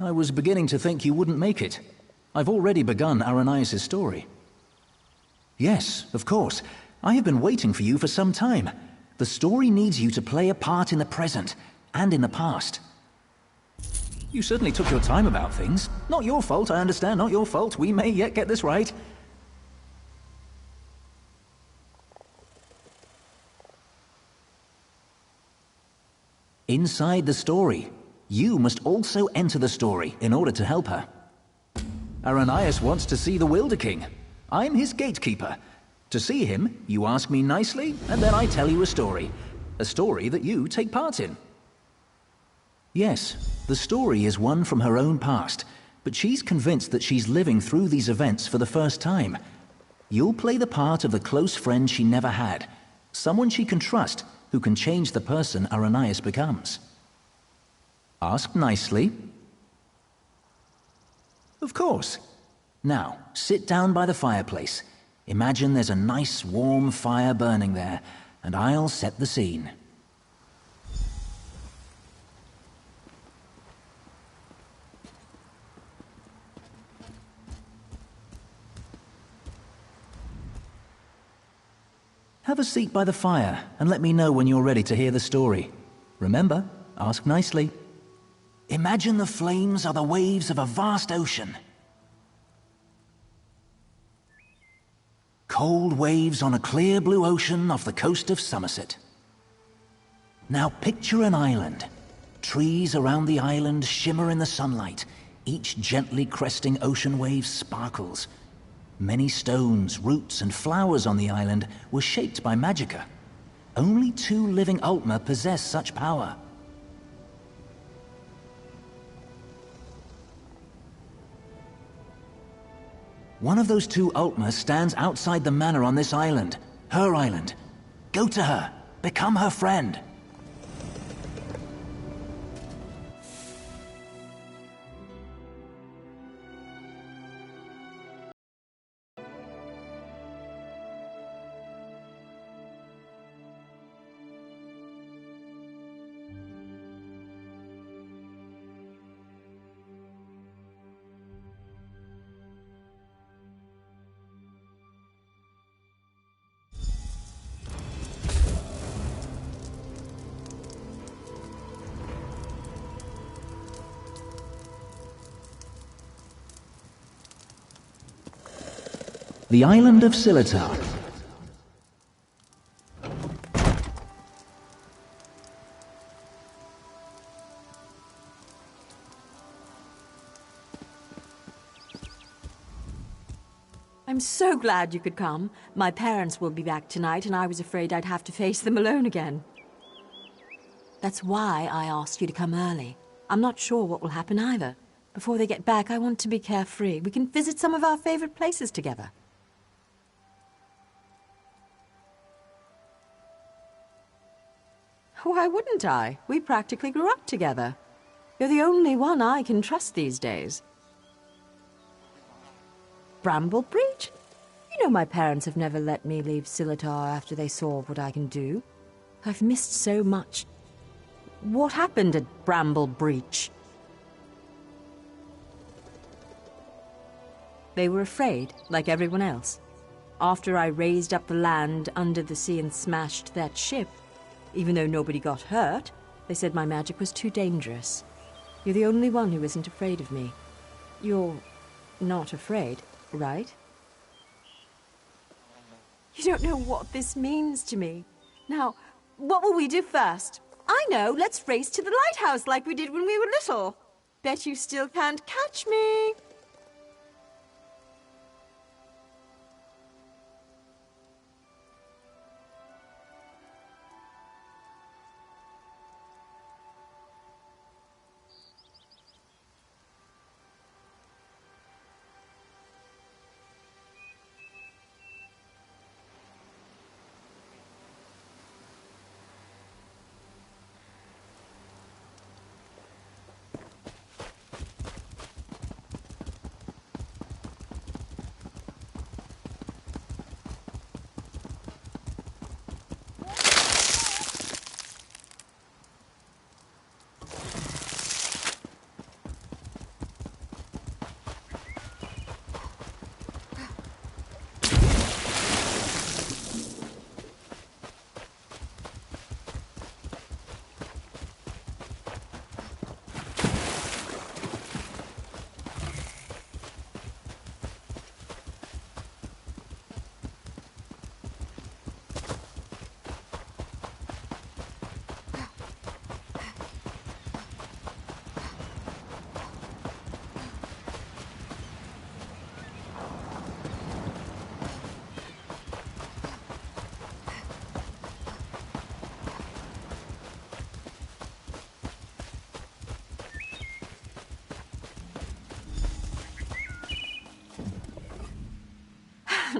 I was beginning to think you wouldn't make it. I've already begun Aranias' story. Yes, of course. I have been waiting for you for some time. The story needs you to play a part in the present and in the past. You certainly took your time about things. Not your fault, I understand, not your fault. We may yet get this right. Inside the story, you must also enter the story in order to help her. Aranias wants to see the Wilder King. I'm his gatekeeper. To see him, you ask me nicely, and then I tell you a story. A story that you take part in. Yes, the story is one from her own past, but she's convinced that she's living through these events for the first time. You'll play the part of the close friend she never had, someone she can trust, who can change the person Aranias becomes. Ask nicely. Of course. Now, sit down by the fireplace. Imagine there's a nice warm fire burning there, and I'll set the scene. Have a seat by the fire and let me know when you're ready to hear the story. Remember, ask nicely. Imagine the flames are the waves of a vast ocean. Cold waves on a clear blue ocean off the coast of Summerset. Now picture an island. Trees around the island shimmer in the sunlight. Each gently cresting ocean wave sparkles. Many stones, roots, and flowers on the island were shaped by magicka. Only 2 living Ultima possess such power. One of those 2 Ultima stands outside the manor on this island. Her island. Go to her. Become her friend. The island of Silitar. I'm so glad you could come. My parents will be back tonight, and I was afraid I'd have to face them alone again. That's why I asked you to come early. I'm not sure what will happen either. Before they get back, I want to be carefree. We can visit some of our favorite places together. Why wouldn't I? We practically grew up together. You're the only one I can trust these days. Bramble Breach? You know my parents have never let me leave Silitar after they saw what I can do. I've missed so much. What happened at Bramble Breach? They were afraid, like everyone else. After I raised up the land under the sea and smashed that ship, even though nobody got hurt, they said my magic was too dangerous. You're the only one who isn't afraid of me. You're not afraid, right? You don't know what this means to me. Now, what will we do first? I know, let's race to the lighthouse like we did when we were little. Bet you still can't catch me.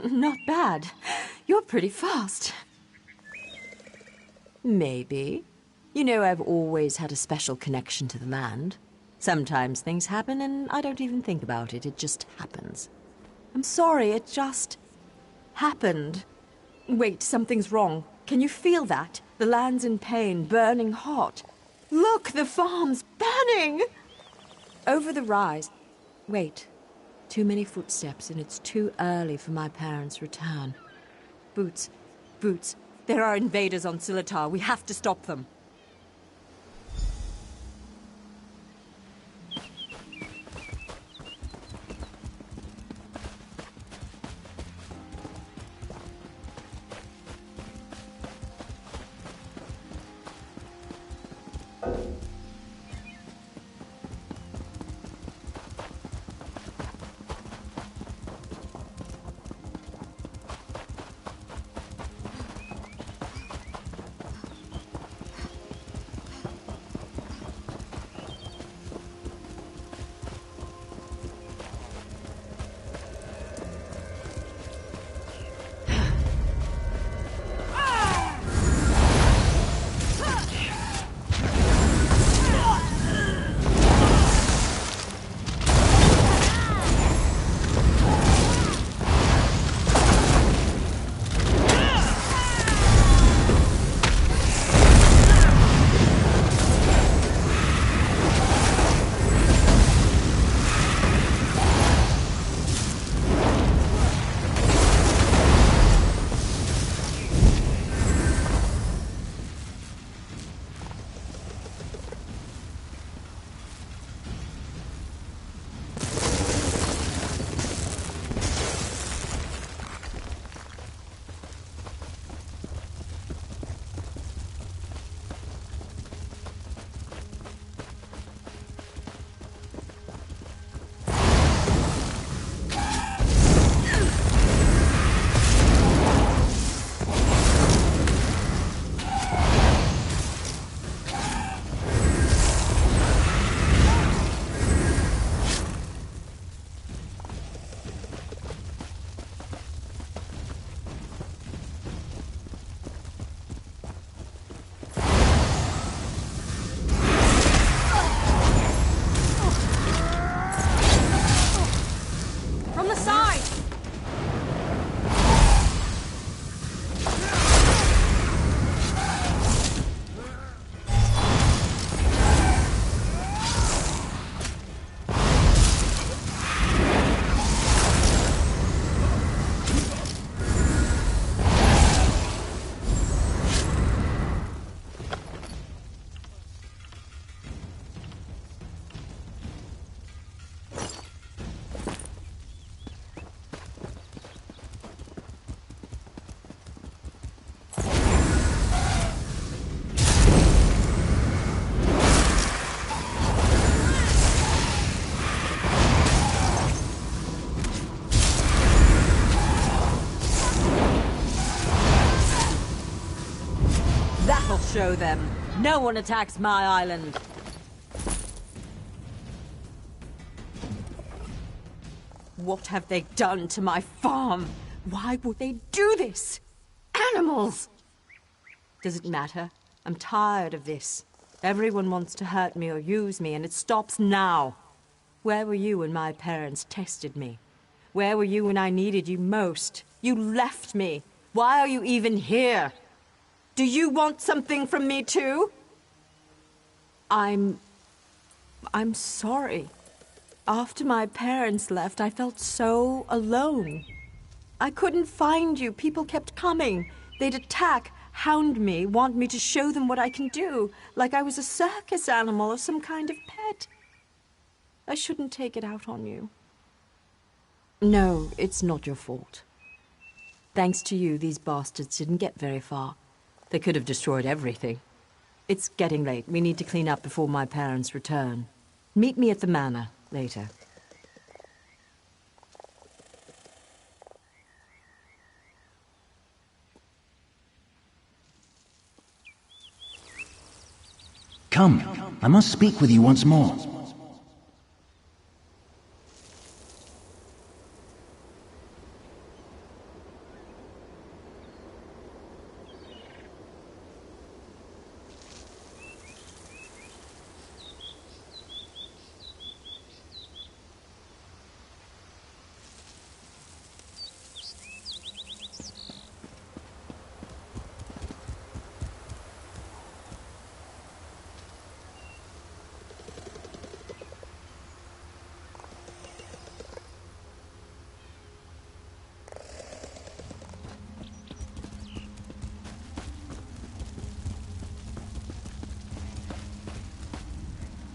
Not bad. You're pretty fast. Maybe. You know, I've always had a special connection to the land. Sometimes things happen and I don't even think about it. It just happens. I'm sorry, it just happened. Wait, something's wrong. Can you feel that? The land's in pain, burning hot. Look, the farm's burning! Over the rise. Wait. Too many footsteps, and it's too early for my parents' return. Boots. Boots. There are invaders on Silitar. We have to stop them. Show them. No one attacks my island. What have they done to my farm? Why would they do this? Animals! Does it matter? I'm tired of this. Everyone wants to hurt me or use me, and it stops now. Where were you when my parents tested me? Where were you when I needed you most? You left me. Why are you even here? Do you want something from me too? I'm sorry. After my parents left, I felt so alone. I couldn't find you. People kept coming. They'd attack, hound me, want me to show them what I can do, like I was a circus animal or some kind of pet. I shouldn't take it out on you. No, it's not your fault. Thanks to you, these bastards didn't get very far. They could have destroyed everything. It's getting late. We need to clean up before my parents return. Meet me at the manor later. Come, I must speak with you once more.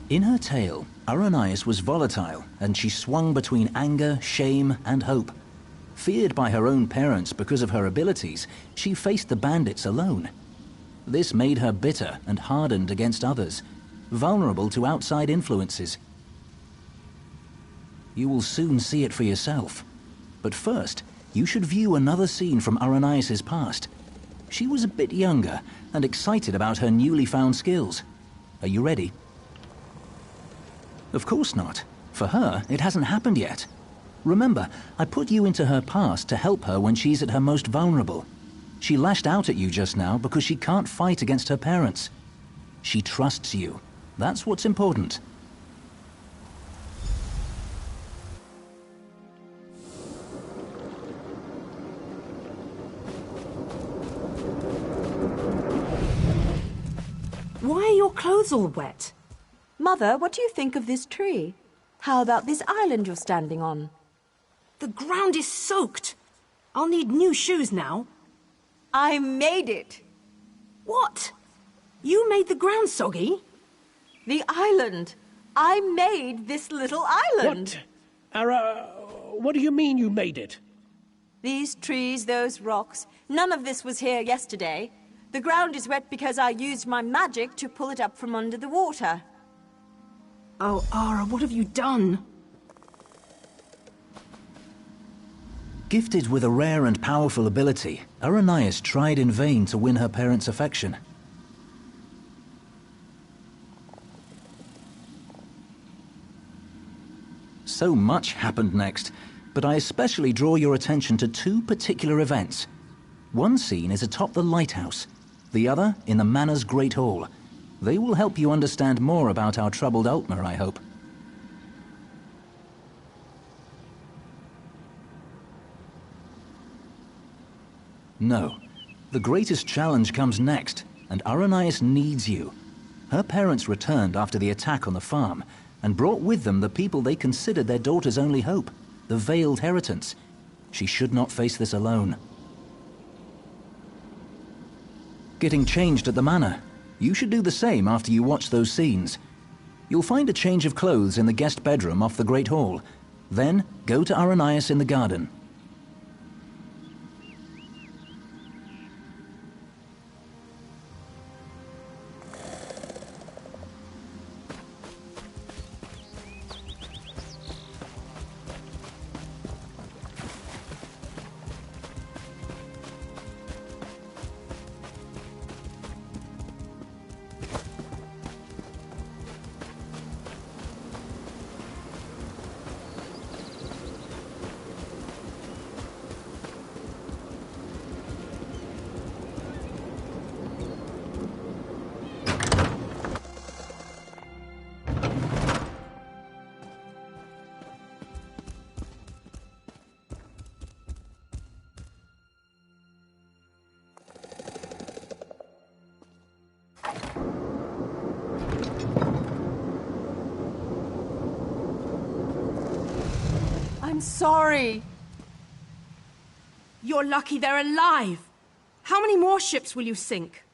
In her tale, Aranias was volatile, and she swung between anger, shame, and hope. Feared by her own parents because of her abilities, she faced the bandits alone. This made her bitter and hardened against others, vulnerable to outside influences. You will soon see it for yourself. But first, you should view another scene from Aranias' past. She was a bit younger and excited about her newly found skills. Are you ready? Of course not. For her, it hasn't happened yet. Remember, I put you into her past to help her when she's at her most vulnerable. She lashed out at you just now because she can't fight against her parents. She trusts you. That's what's important. Why are your clothes all wet? Mother, what do you think of this tree? How about this island you're standing on? The ground is soaked. I'll need new shoes now. I made it. What? You made the ground soggy? The island. I made this little island. What? What do you mean you made it? These trees, those rocks, none of this was here yesterday. The ground is wet because I used my magic to pull it up from under the water. Oh, Ara, what have you done? Gifted with a rare and powerful ability, Aranias tried in vain to win her parents' affection. So much happened next, but I especially draw your attention to two particular events. One scene is atop the lighthouse, the other in the Manor's Great Hall. They will help you understand more about our troubled Altmer, I hope. No. The greatest challenge comes next, and Aranias needs you. Her parents returned after the attack on the farm, and brought with them the people they considered their daughter's only hope, the Veiled Heritance. She should not face this alone. Getting changed at the manor. You should do the same after you watch those scenes. You'll find a change of clothes in the guest bedroom off the Great Hall. Then, go to Aranias in the garden. I'm sorry. You're lucky they're alive. How many more ships will you sink?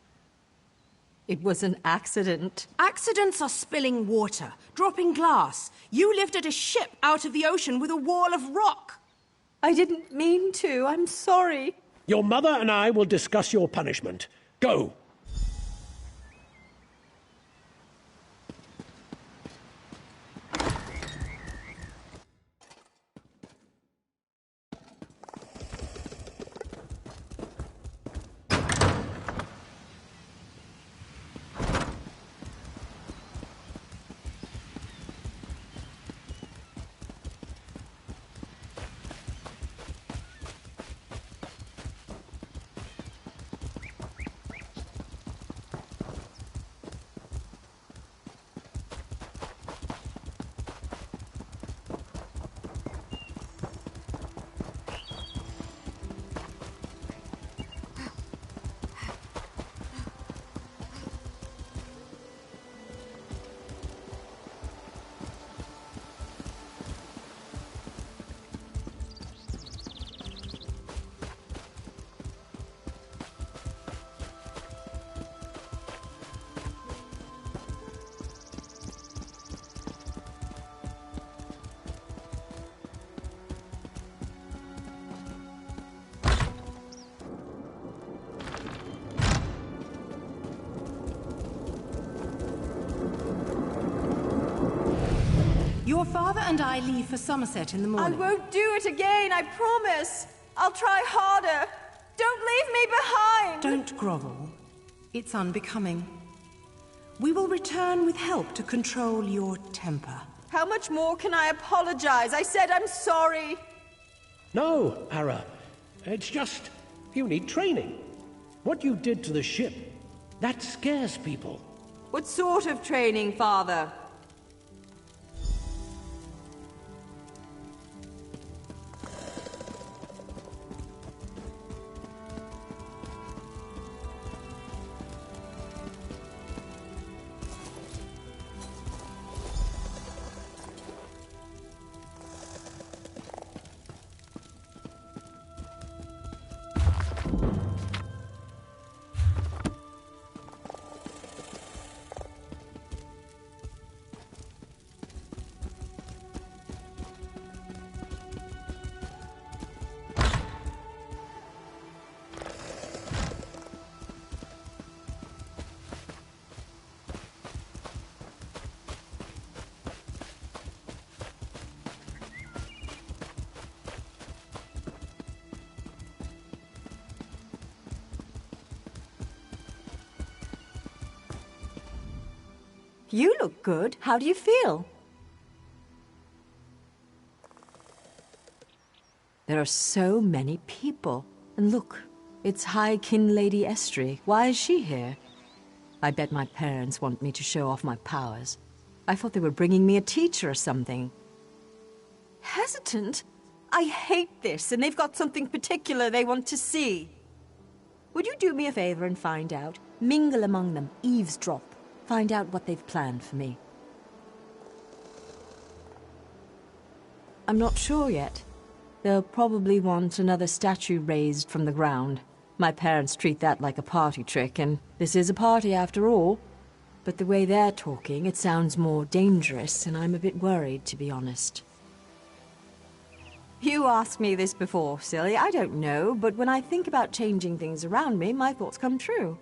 It was an accident. Accidents are spilling water, dropping glass. You lifted a ship out of the ocean with a wall of rock. I didn't mean to. I'm sorry. Your mother and I will discuss your punishment. Go. Your father and I leave for Somerset in the morning. I won't do it again, I promise. I'll try harder. Don't leave me behind! Don't grovel. It's unbecoming. We will return with help to control your temper. How much more can I apologize? I said I'm sorry. No, Ara. It's just, you need training. What you did to the ship, that scares people. What sort of training, Father? You look good. How do you feel? There are so many people. And look, it's High Kin Lady Estrie. Why is she here? I bet my parents want me to show off my powers. I thought they were bringing me a teacher or something. Hesitant? I hate this, and they've got something particular they want to see. Would you do me a favor and find out? Mingle among them, eavesdrop. Find out what they've planned for me. I'm not sure yet. They'll probably want another statue raised from the ground. My parents treat that like a party trick, and this is a party after all. But the way they're talking, it sounds more dangerous, and I'm a bit worried, to be honest. You asked me this before, silly. I don't know, but when I think about changing things around me, my thoughts come true.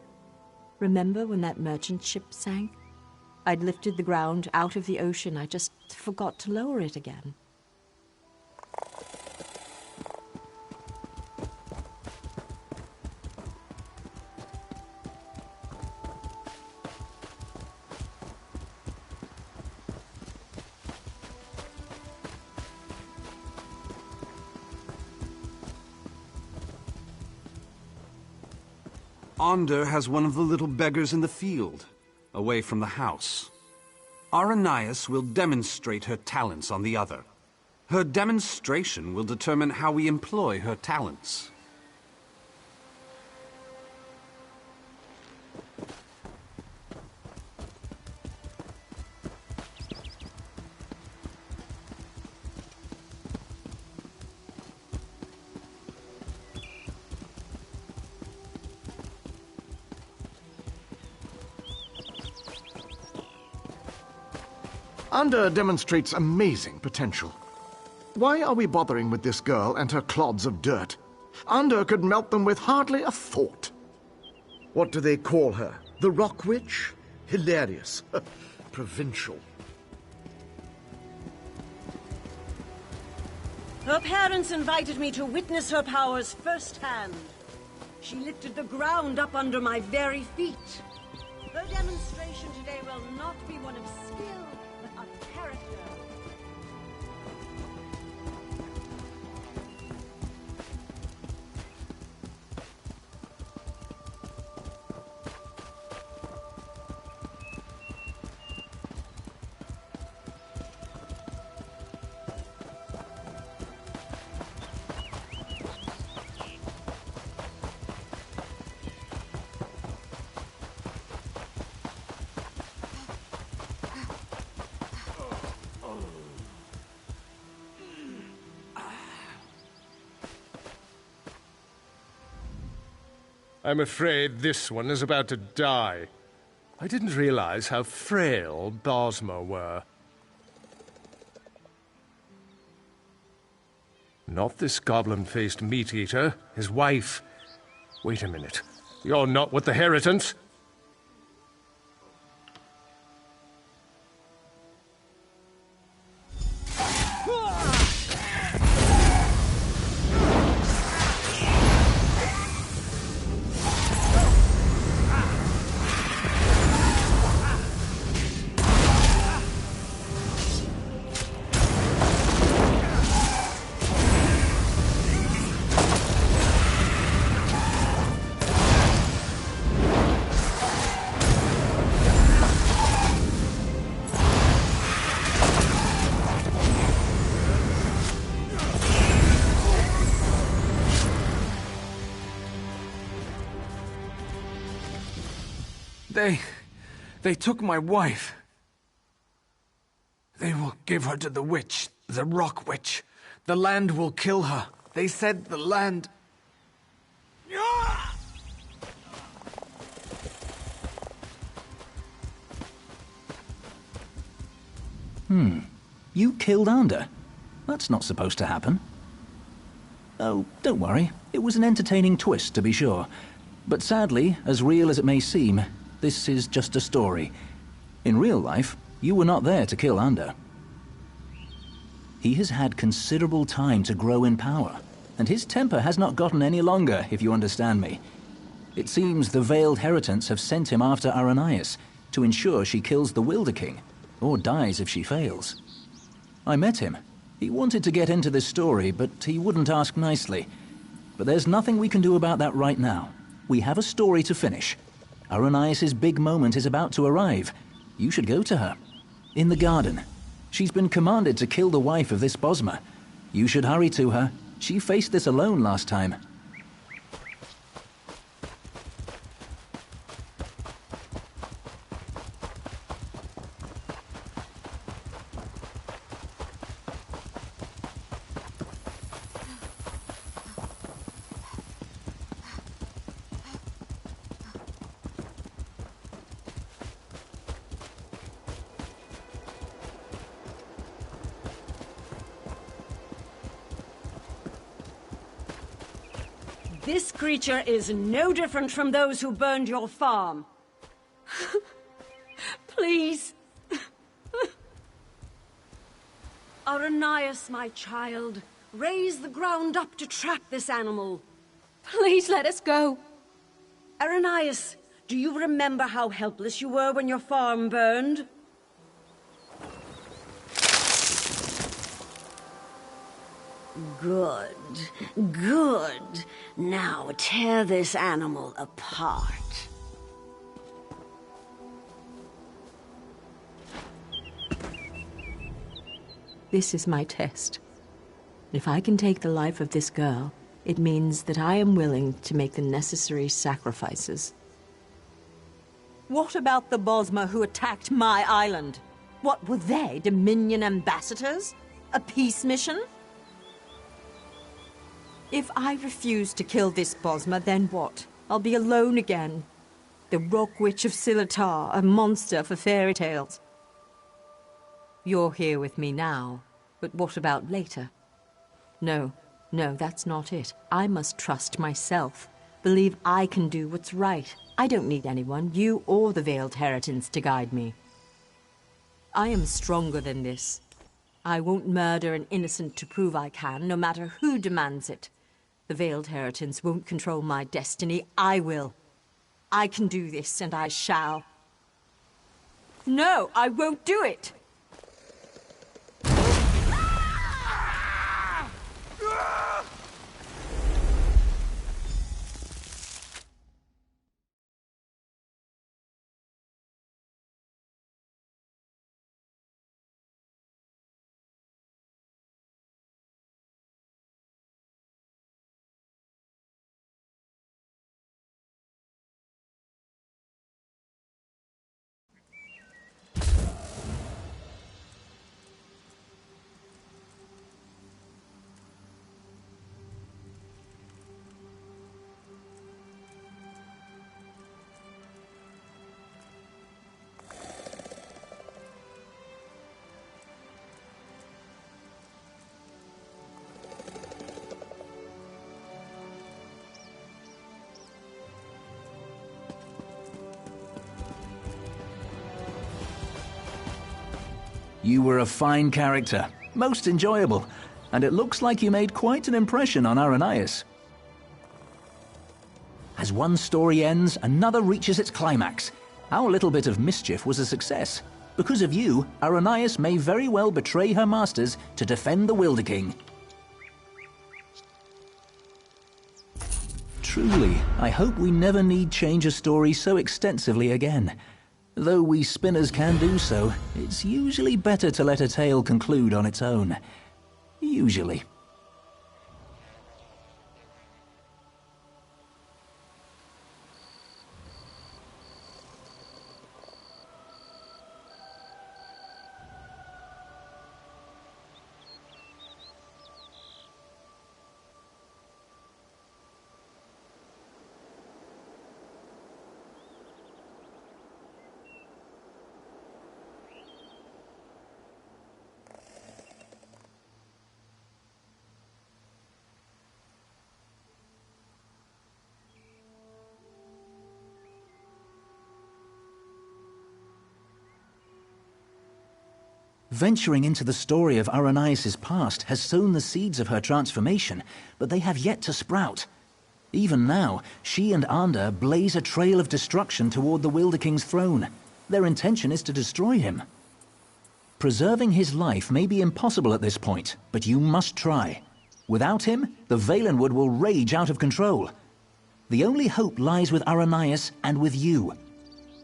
Remember when that merchant ship sank? I'd lifted the ground out of the ocean. I just forgot to lower it again. Onder has one of the little beggars in the field, away from the house. Aranias will demonstrate her talents on the other. Her demonstration will determine how we employ her talents. Under demonstrates amazing potential. Why are we bothering with this girl and her clods of dirt? Under could melt them with hardly a thought. What do they call her? The Rock Witch? Hilarious. Provincial. Her parents invited me to witness her powers firsthand. She lifted the ground up under my very feet. Her demonstration today will not be one of skill, but of character. I'm afraid this one is about to die. I didn't realize how frail Bosmer were. Not this goblin-faced meat-eater, his wife. Wait a minute. You're not with the Heritants? They took my wife. They will give her to the witch, the rock witch. The land will kill her. They said the land... You killed Ander? That's not supposed to happen. Oh, don't worry. It was an entertaining twist, to be sure. But sadly, as real as it may seem, this is just a story. In real life, you were not there to kill Ander. He has had considerable time to grow in power, and his temper has not gotten any longer, if you understand me. It seems the Veiled Heritants have sent him after Aranias to ensure she kills the Wilder King, or dies if she fails. I met him. He wanted to get into this story, but he wouldn't ask nicely. But there's nothing we can do about that right now. We have a story to finish. Aranias' big moment is about to arrive. You should go to her. In the garden. She's been commanded to kill the wife of this Bosma. You should hurry to her. She faced this alone last time. This creature is no different from those who burned your farm. Please. Aranias, my child, raise the ground up to trap this animal. Please let us go. Aranias, do you remember how helpless you were when your farm burned? Good, good. Now tear this animal apart. This is my test. If I can take the life of this girl, it means that I am willing to make the necessary sacrifices. What about the Bosma who attacked my island? What were they, Dominion ambassadors? A peace mission? If I refuse to kill this Bosma, then what? I'll be alone again. The Rock Witch of Silitar, a monster for fairy tales. You're here with me now, but what about later? No, that's not it. I must trust myself. Believe I can do what's right. I don't need anyone, you or the Veiled Heritants, to guide me. I am stronger than this. I won't murder an innocent to prove I can, no matter who demands it. The Veiled Heritants won't control my destiny. I will. I can do this, and I shall. No, I won't do it! You were a fine character, most enjoyable, and it looks like you made quite an impression on Aranias. As one story ends, another reaches its climax. Our little bit of mischief was a success. Because of you, Aranias may very well betray her masters to defend the Wilder King. Truly, I hope we never need change a story so extensively again. Though we spinners can do so, it's usually better to let a tale conclude on its own. Usually. Venturing into the story of Aranias' past has sown the seeds of her transformation, but they have yet to sprout. Even now, she and Ander blaze a trail of destruction toward the Wilder King's throne. Their intention is to destroy him. Preserving his life may be impossible at this point, but you must try. Without him, the Valenwood will rage out of control. The only hope lies with Aranias and with you.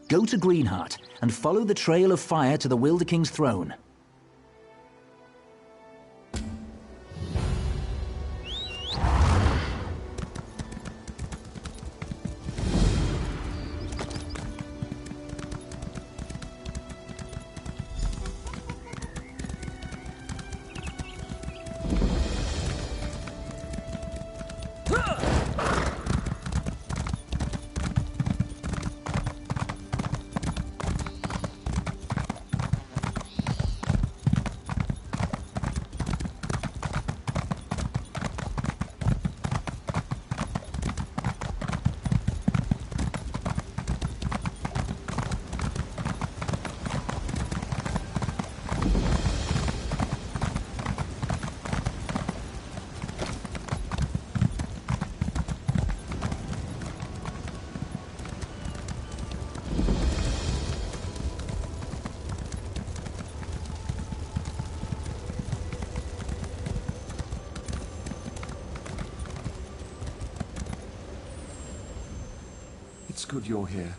Go to Greenheart and follow the trail of fire to the Wilder King's throne. It's good you're here.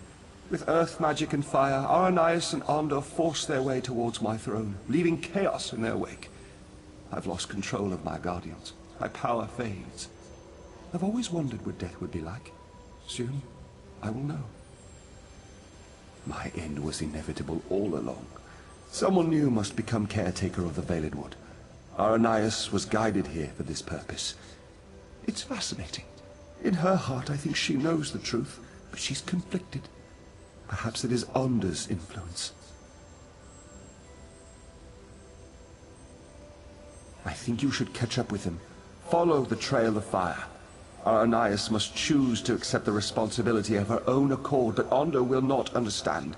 With earth magic and fire, Aranias and Ander force their way towards my throne, leaving chaos in their wake. I've lost control of my guardians. My power fades. I've always wondered what death would be like. Soon, I will know. My end was inevitable all along. Someone new must become caretaker of the Valenwood. Aranias was guided here for this purpose. It's fascinating. In her heart, I think she knows the truth, but she's conflicted. Perhaps it is Ander's influence. I think you should catch up with him. Follow the trail of fire. Aranias must choose to accept the responsibility of her own accord, but Ander will not understand.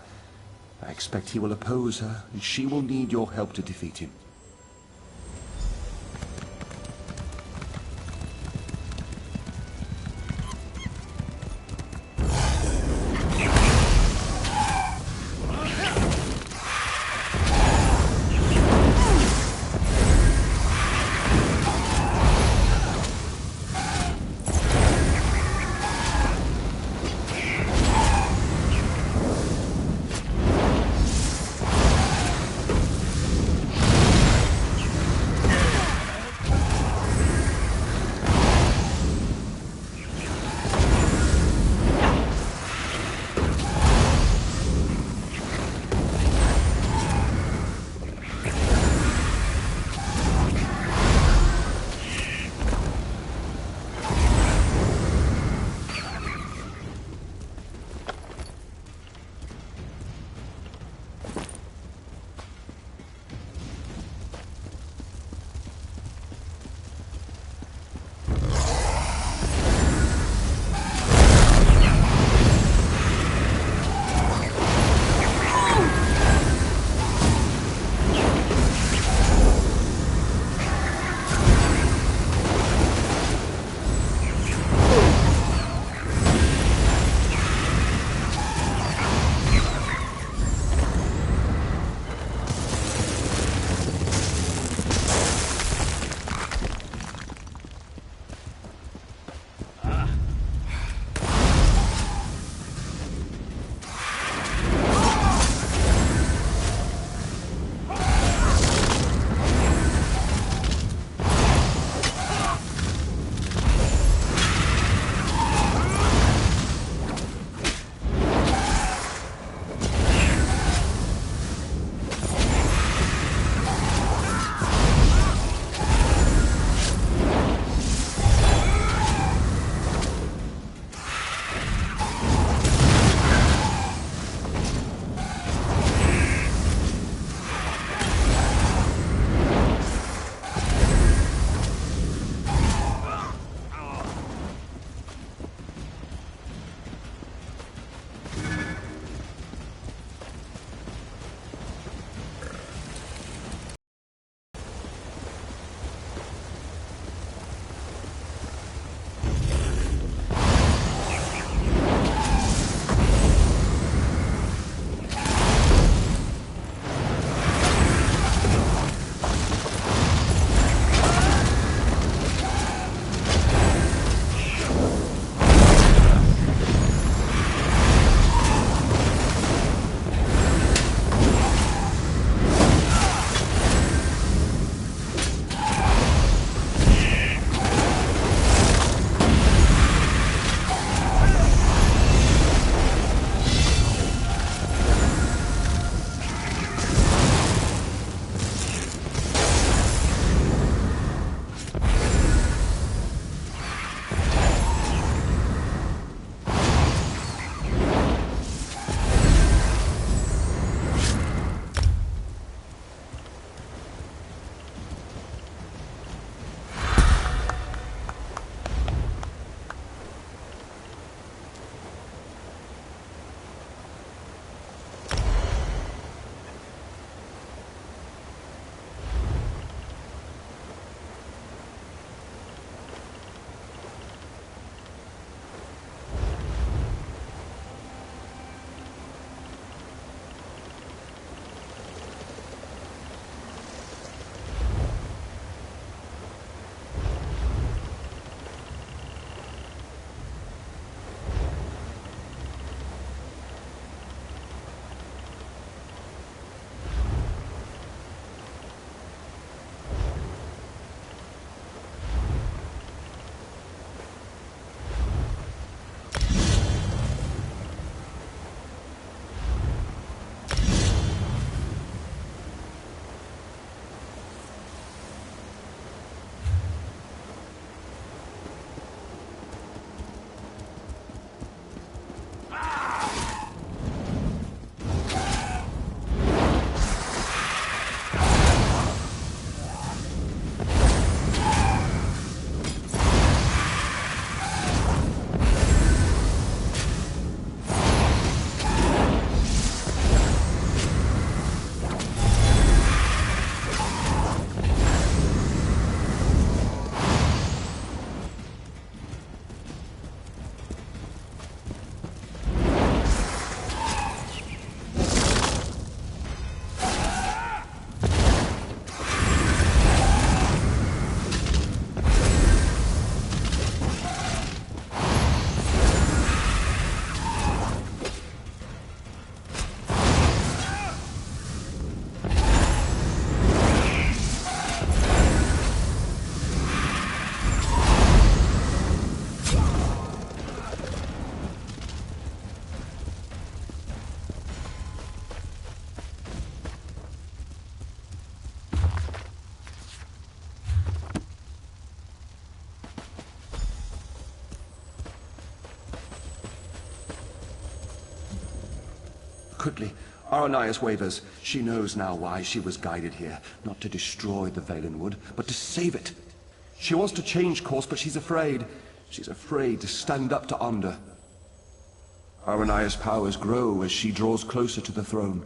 I expect he will oppose her, and she will need your help to defeat him. quickly. Aranias wavers. She knows now why she was guided here. Not to destroy the Valenwood, but to save it. She wants to change course, but she's afraid. She's afraid to stand up to Under. Aranias' powers grow as she draws closer to the throne.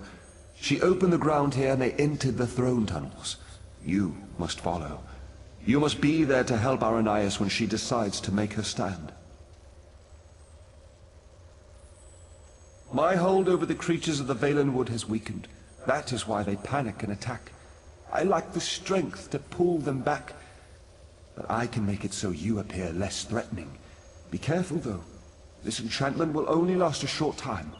She opened the ground here and they entered the throne tunnels. You must follow. You must be there to help Aranias when she decides to make her stand. My hold over the creatures of the Valenwood has weakened. That is why they panic and attack. I lack the strength to pull them back. But I can make it so you appear less threatening. Be careful, though. This enchantment will only last a short time.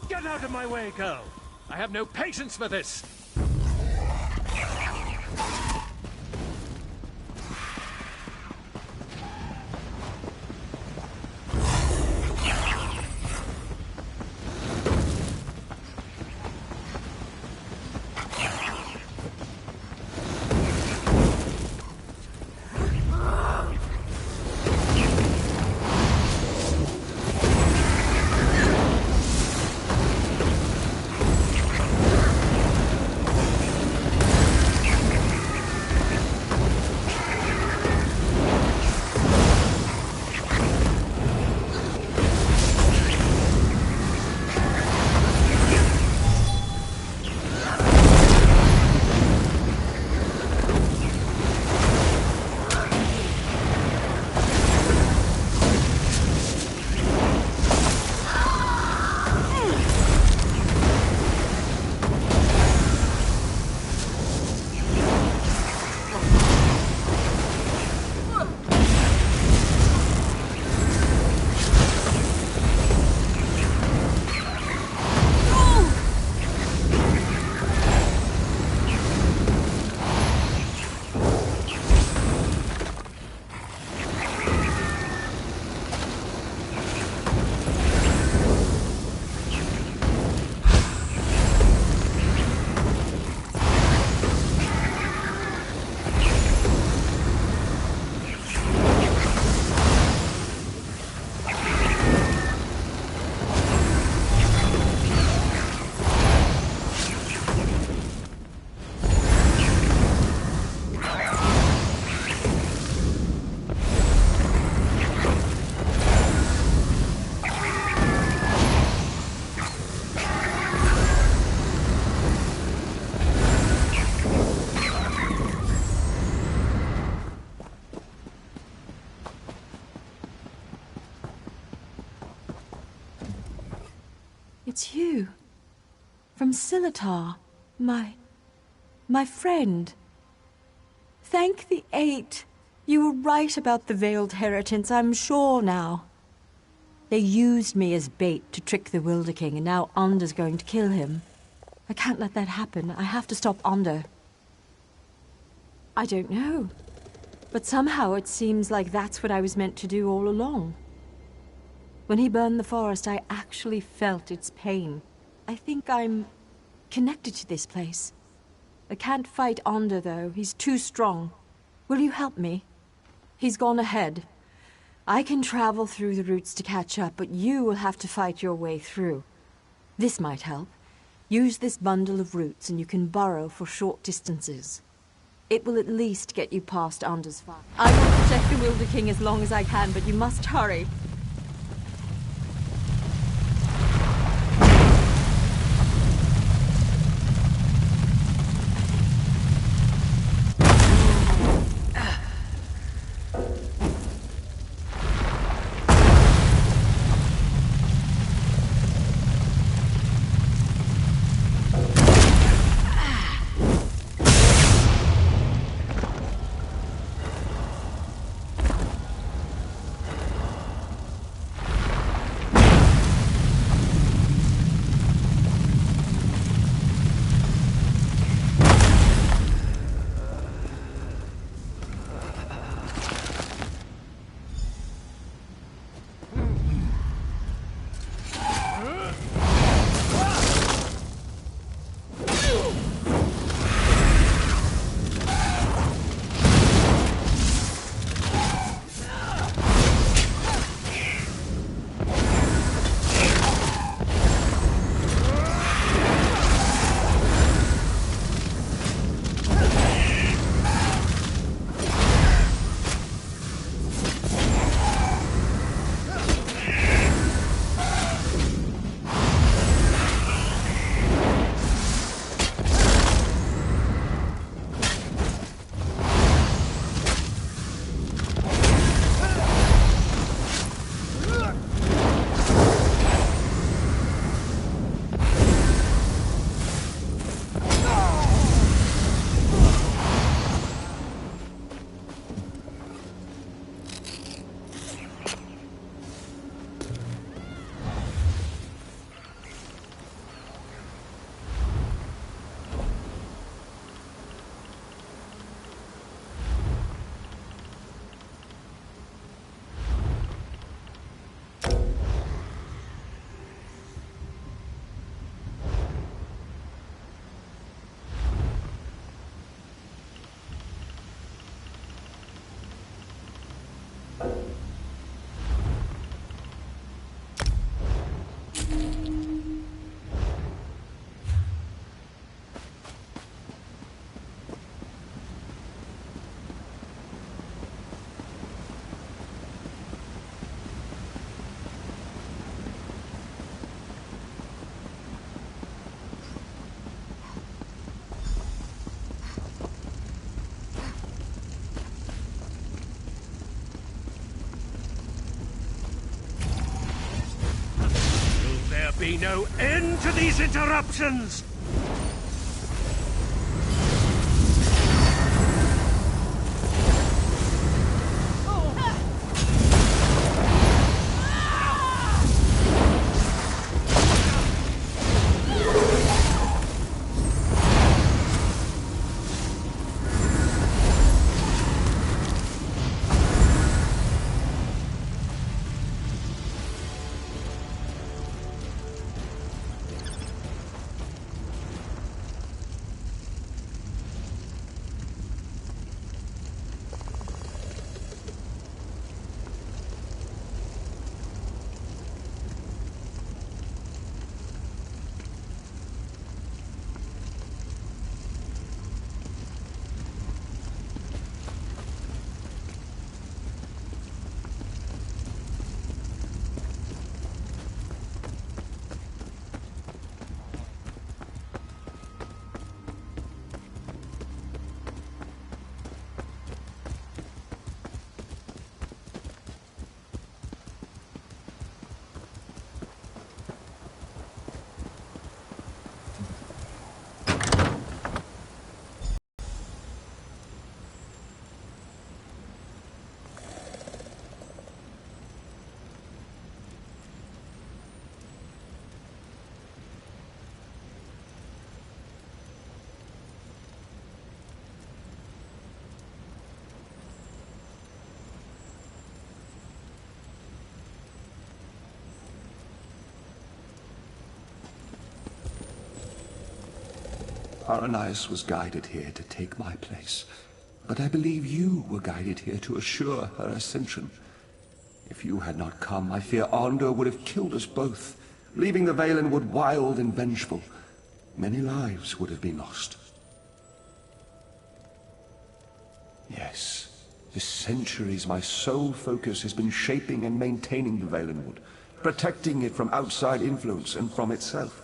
Get out of my way, girl! I have no patience for this! It's you. From Silitar. My friend. Thank the Eight. You were right about the veiled heritance, I'm sure now. They used me as bait to trick the Wilder King, and now Onder's going to kill him. I can't let that happen. I have to stop Onder. I don't know. But somehow it seems like that's what I was meant to do all along. When he burned the forest, I actually felt its pain. I think I'm connected to this place. I can't fight Onder, though. He's too strong. Will you help me? He's gone ahead. I can travel through the roots to catch up, but you will have to fight your way through. This might help. Use this bundle of roots and you can burrow for short distances. It will at least get you past Onder's fire. I will protect the Wilder King as long as I can, but you must hurry. Be no end to these interruptions! Aranias was guided here to take my place, but I believe you were guided here to assure her ascension. If you had not come, I fear Arndor would have killed us both, leaving the Valenwood wild and vengeful. Many lives would have been lost. Yes, for centuries my sole focus has been shaping and maintaining the Valenwood, protecting it from outside influence and from itself.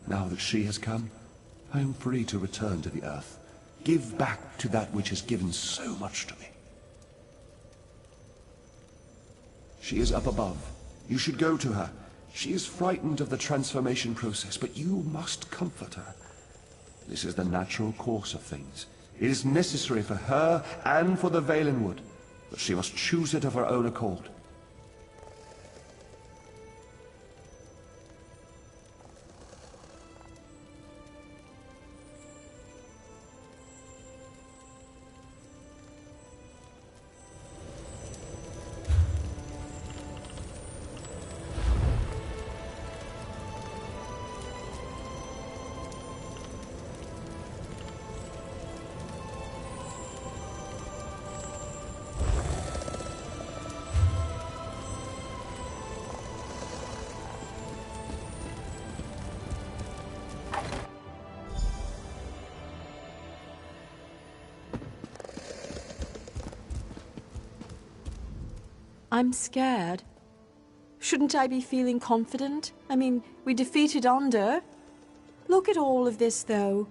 Now that she has come, I am free to return to the Earth, give back to that which has given so much to me. She is up above. You should go to her. She is frightened of the transformation process, but you must comfort her. This is the natural course of things. It is necessary for her and for the Valenwood, but she must choose it of her own accord. I'm scared. Shouldn't I be feeling confident? I mean, we defeated Onder. Look at all of this, though.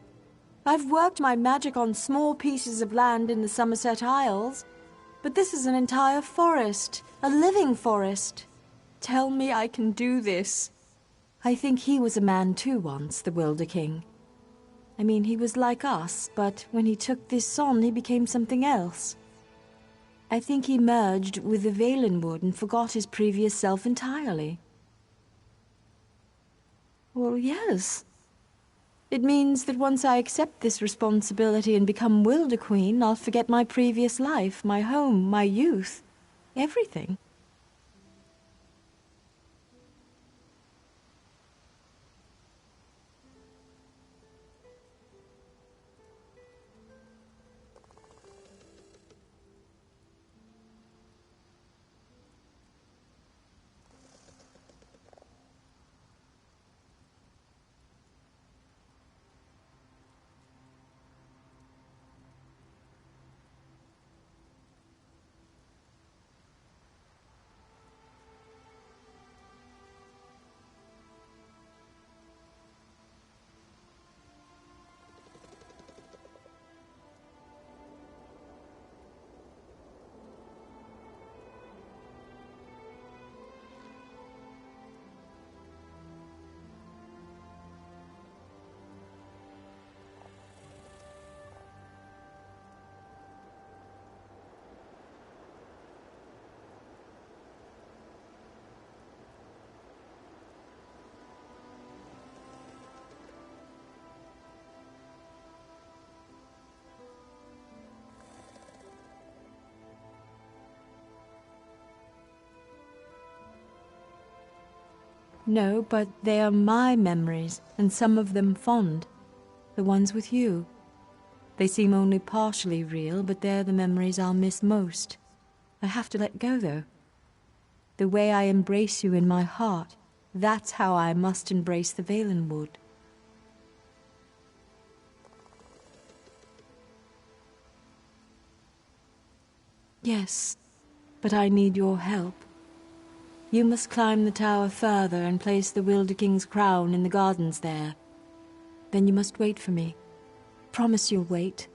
I've worked my magic on small pieces of land in the Summerset Isles, but this is an entire forest, a living forest. Tell me I can do this. I think he was a man too once, the Wilder King. I mean, he was like us, but when he took this on, he became something else. I think he merged with the Valenwood and forgot his previous self entirely. Well, yes. It means that once I accept this responsibility and become Wilder Queen, I'll forget my previous life, my home, my youth, everything. No, but they are my memories, and some of them fond. The ones with you. They seem only partially real, but they're the memories I'll miss most. I have to let go, though. The way I embrace you in my heart, that's how I must embrace the Valenwood. Yes, but I need your help. You must climb the tower further and place the Wilder King's crown in the gardens there. Then you must wait for me. Promise you'll wait.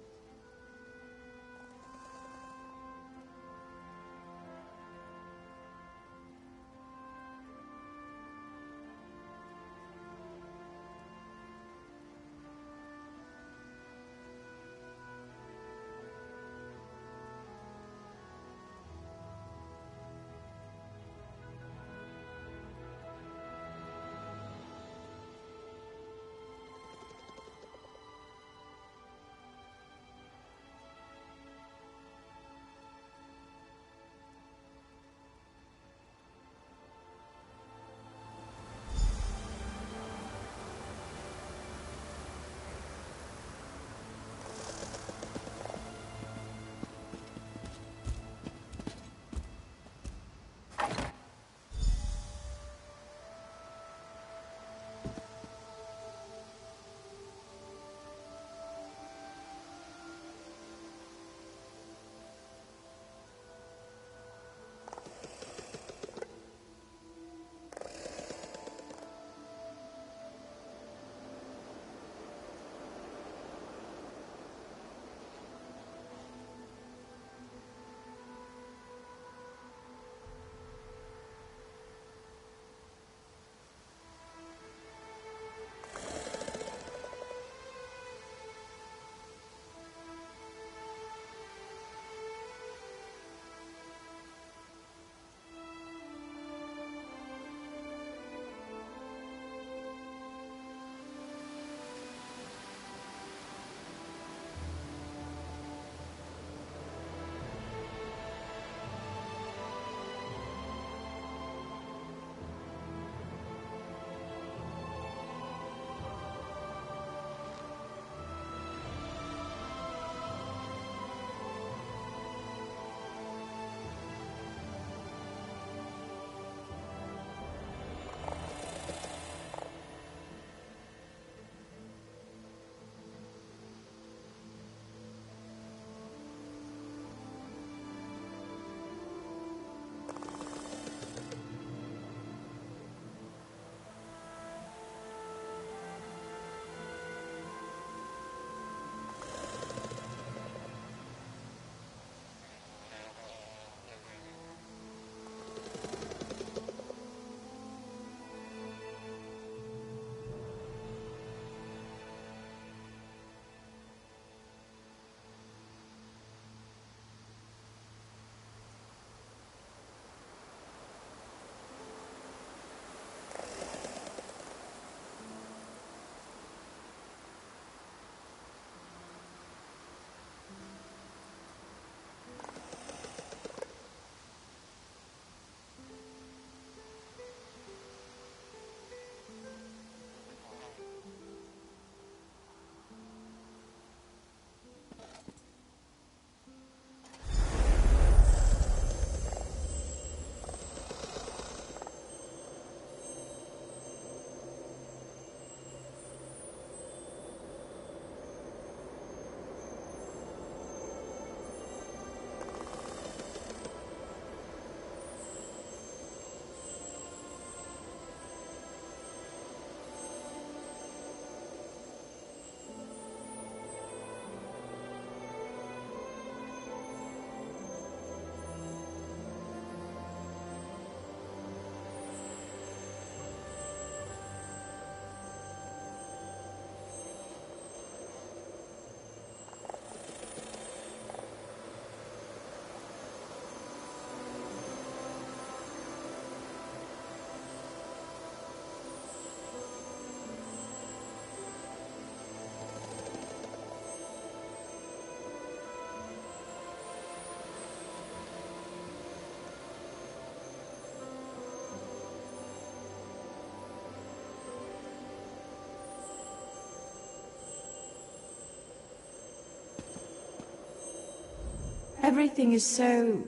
Everything is so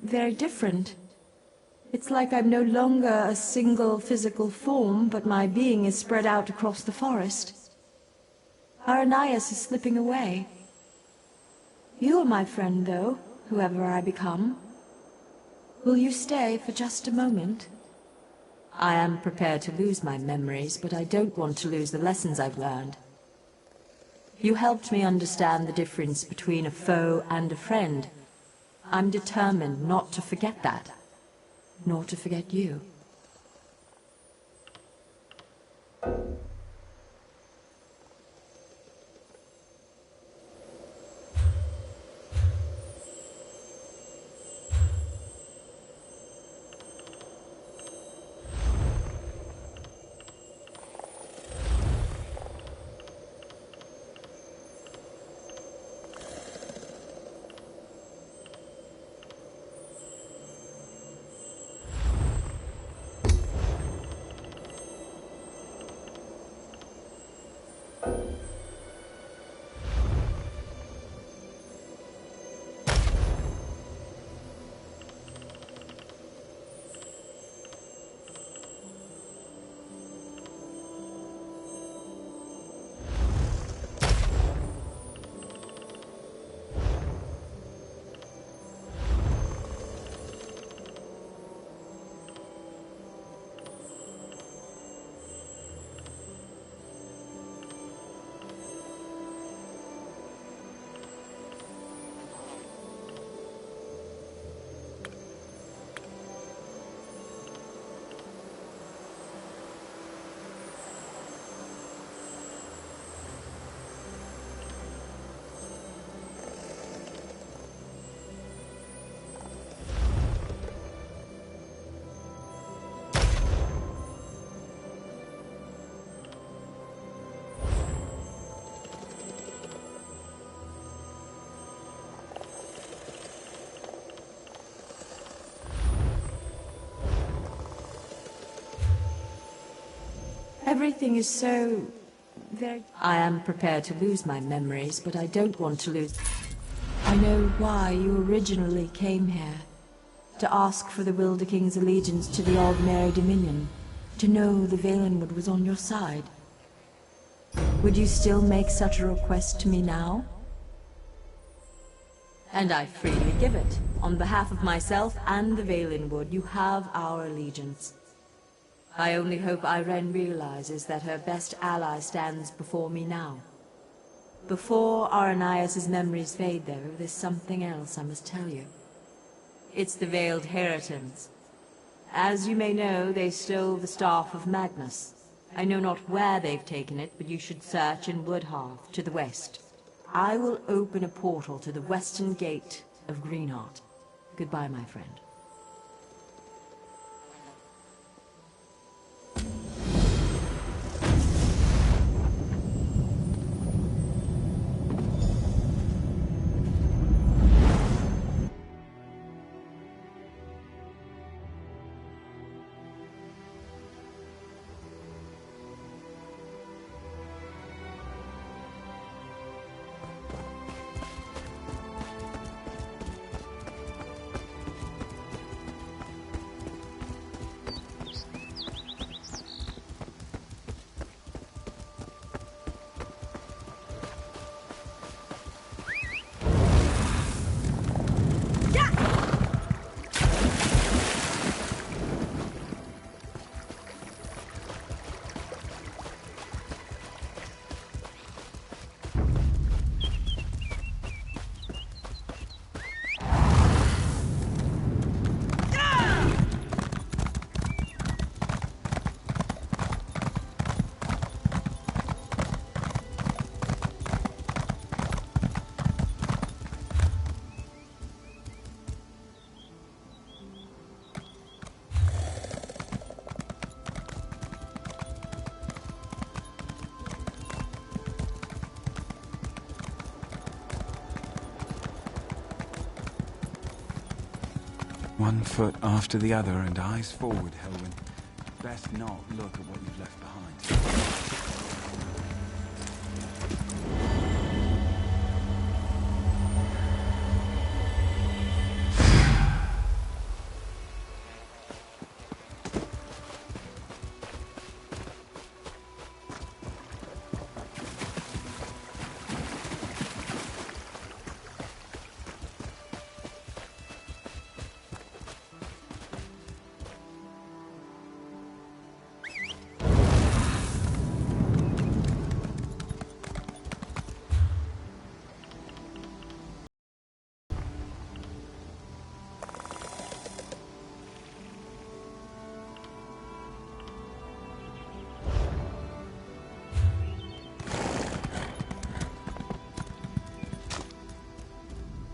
very different. It's like I'm no longer a single physical form, but my being is spread out across the forest. Aranias is slipping away. You are my friend, though, whoever I become. Will you stay for just a moment? I am prepared to lose my memories, but I don't want to lose the lessons I've learned. You helped me understand the difference between a foe and a friend. I'm determined not to forget that, nor to forget you. Everything is so very... I am prepared to lose my memories, but I don't want to lose... I know why you originally came here. To ask for the Wilder King's allegiance to the Aldmeri Dominion. To know the Valenwood was on your side. Would you still make such a request to me now? And I freely give it. On behalf of myself and the Valenwood, you have our allegiance. I only hope Irene realizes that her best ally stands before me now. Before Aranias' memories fade, though, there's something else I must tell you. It's the Veiled Heritons. As you may know, they stole the Staff of Magnus. I know not where they've taken it, but you should search in Woodhearth, to the west. I will open a portal to the western gate of Greenheart. Goodbye, my friend. One foot after the other and eyes forward, Helwyn. Best not look at what you've left behind.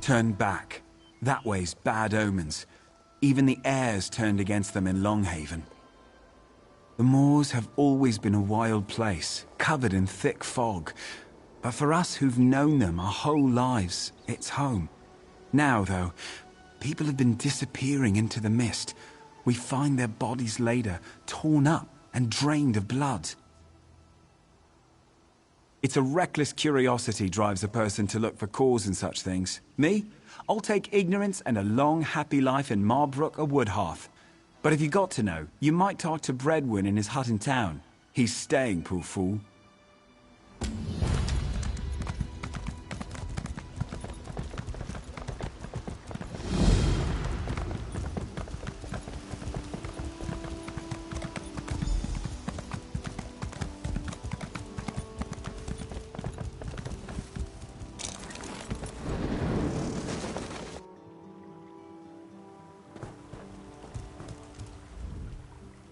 turned back. That way's bad omens. Even the airs turned against them in Longhaven. The moors have always been a wild place, covered in thick fog. But for us who've known them our whole lives, it's home. Now, though, people have been disappearing into the mist. We find their bodies later, torn up and drained of blood. It's a reckless curiosity drives a person to look for cause in such things. Me? I'll take ignorance and a long, happy life in Marbrook or Woodhearth. But if you got to know, you might talk to Breadwin in his hut in town. He's staying, poor fool.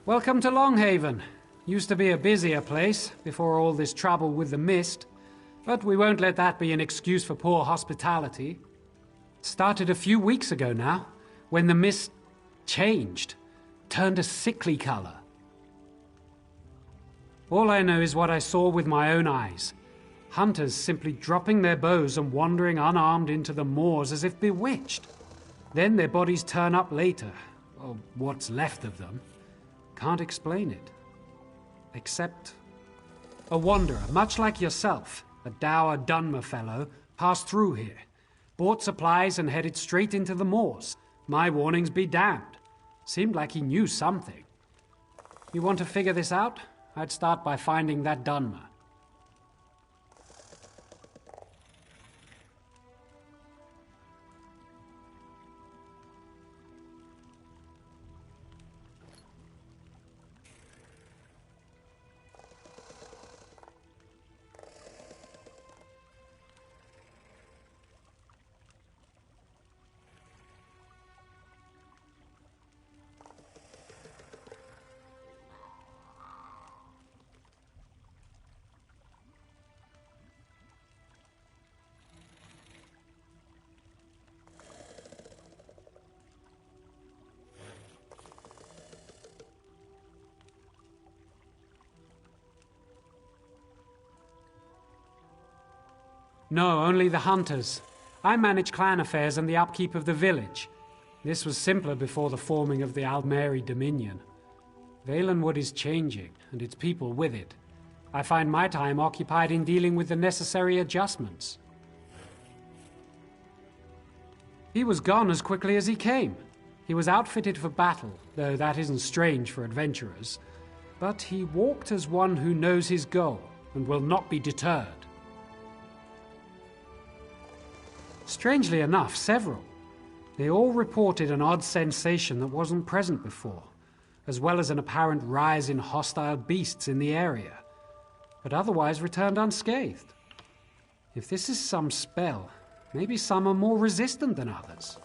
Welcome to Longhaven. Used to be a busier place before all this trouble with the mist, but we won't let that be an excuse for poor hospitality. It started a few weeks ago now, when the mist changed, turned a sickly color. All I know is what I saw with my own eyes. Hunters simply dropping their bows and wandering unarmed into the moors as if bewitched. Then their bodies turn up later, or what's left of them. Can't explain it. Except a wanderer, much like yourself, a dour Dunmer fellow, passed through here, bought supplies and headed straight into the moors. My warnings be damned. Seemed like he knew something. You want to figure this out? I'd start by finding that Dunmer. No, only the hunters. I manage clan affairs and the upkeep of the village. This was simpler before the forming of the Aldmeri Dominion. Valenwood is changing, and its people with it. I find my time occupied in dealing with the necessary adjustments. He was gone as quickly as he came. He was outfitted for battle, though that isn't strange for adventurers. But he walked as one who knows his goal, and will not be deterred. Strangely enough, several. They all reported an odd sensation that wasn't present before, as well as an apparent rise in hostile beasts in the area, but otherwise returned unscathed. If this is some spell, maybe some are more resistant than others.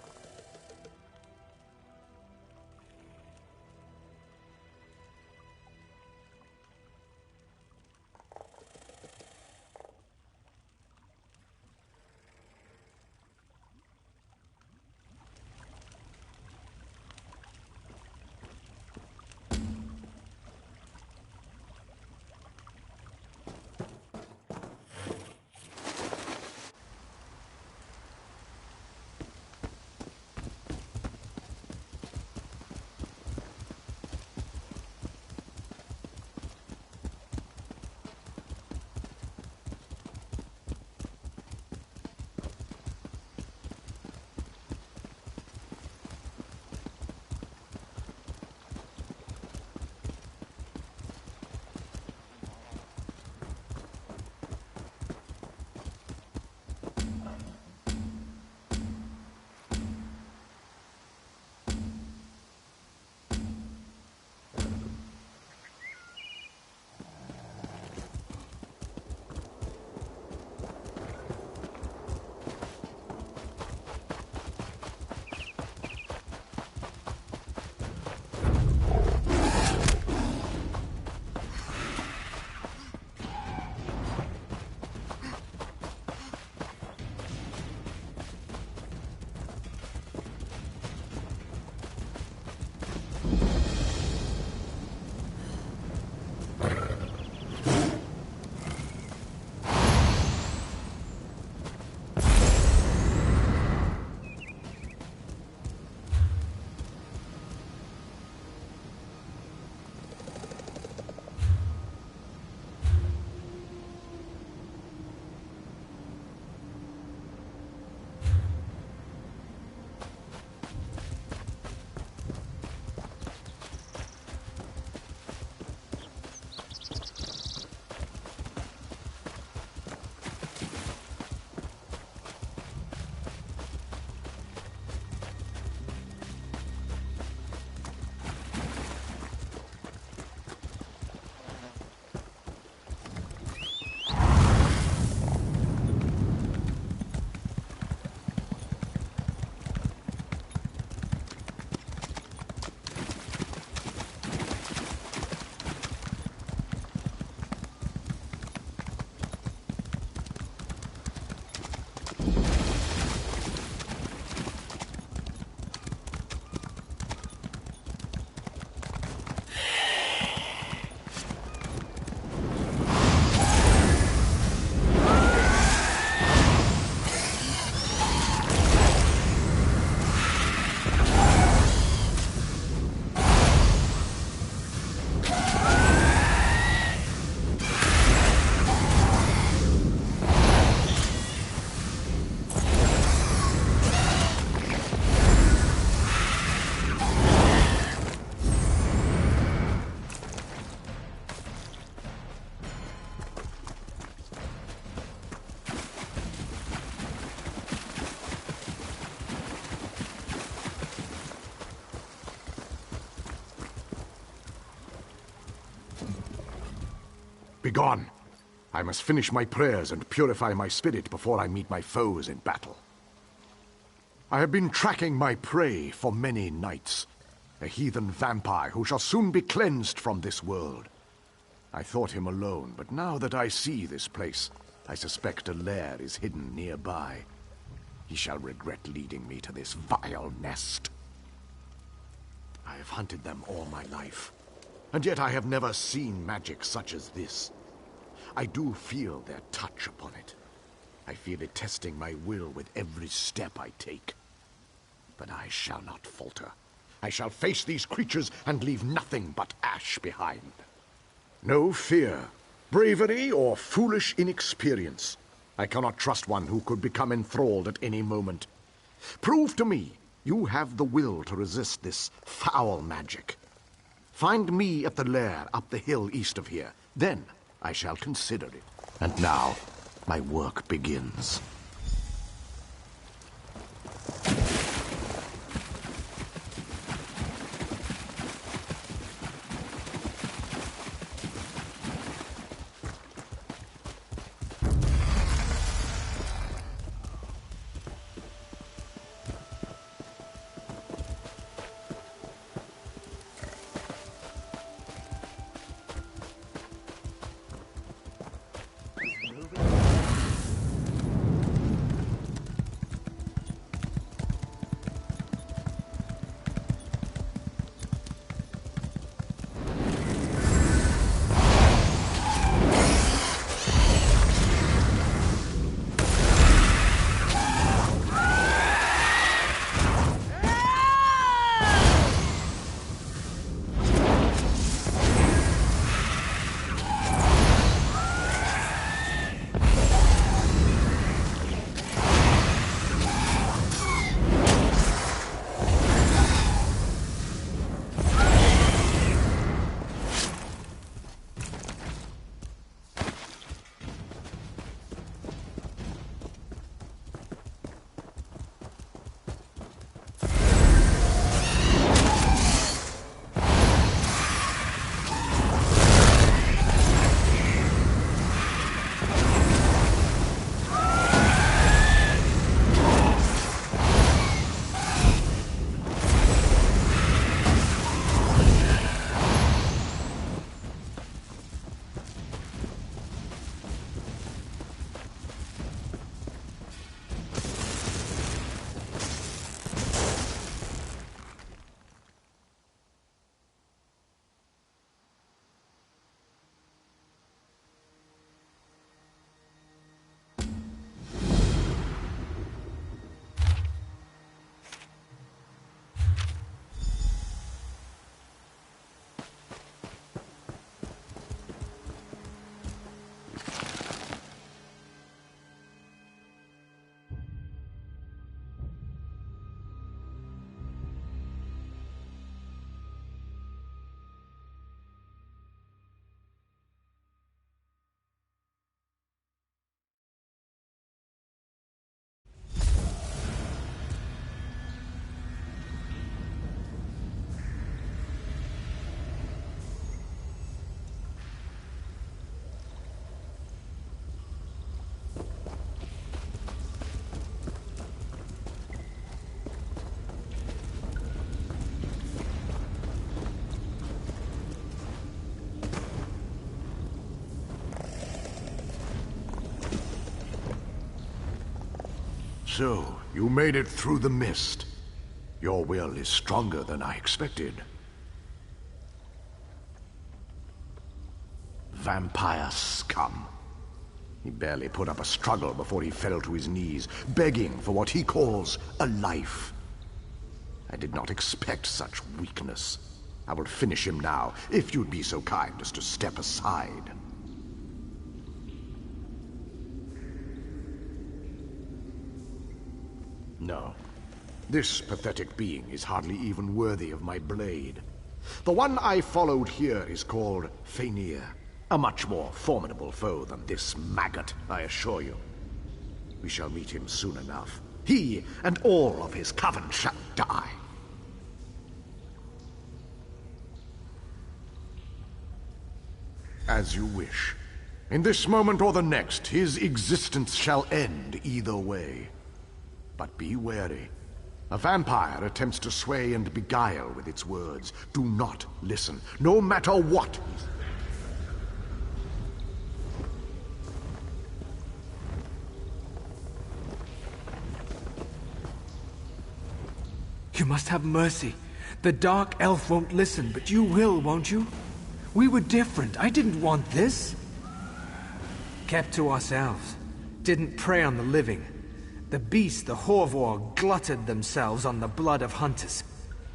Begone! I must finish my prayers and purify my spirit before I meet my foes in battle. I have been tracking my prey for many nights. A heathen vampire who shall soon be cleansed from this world. I thought him alone, but now that I see this place, I suspect a lair is hidden nearby. He shall regret leading me to this vile nest. I have hunted them all my life, and yet I have never seen magic such as this. I do feel their touch upon it. I feel it testing my will with every step I take. But I shall not falter. I shall face these creatures and leave nothing but ash behind. No fear, bravery, or foolish inexperience. I cannot trust one who could become enthralled at any moment. Prove to me you have the will to resist this foul magic. Find me at the lair up the hill east of here. Then I shall consider it. And now, my work begins. So, you made it through the mist. Your will is stronger than I expected. Vampire scum. He barely put up a struggle before he fell to his knees, begging for what he calls a life. I did not expect such weakness. I will finish him now, if you'd be so kind as to step aside. No. This pathetic being is hardly even worthy of my blade. The one I followed here is called Faenir, a much more formidable foe than this maggot, I assure you. We shall meet him soon enough. He and all of his coven shall die. As you wish. In this moment or the next, his existence shall end either way. But be wary. A vampire attempts to sway and beguile with its words. Do not listen, no matter what. You must have mercy. The Dark Elf won't listen, but you will, won't you? We were different. I didn't want this. Kept to ourselves. Didn't prey on the living. The beasts, the Horvor, glutted themselves on the blood of hunters.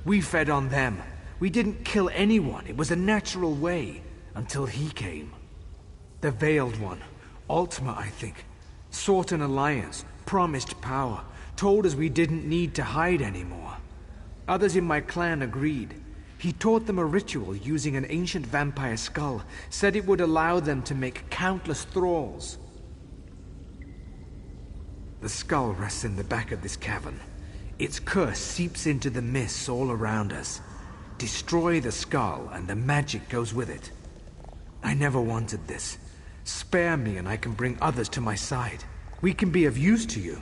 We fed on them. We didn't kill anyone. It was a natural way, until he came. The Veiled One, Ultima, I think, sought an alliance, promised power, told us we didn't need to hide anymore. Others in my clan agreed. He taught them a ritual using an ancient vampire skull, said it would allow them to make countless thralls. The skull rests in the back of this cavern. Its curse seeps into the mists all around us. Destroy the skull and the magic goes with it. I never wanted this. Spare me and I can bring others to my side. We can be of use to you.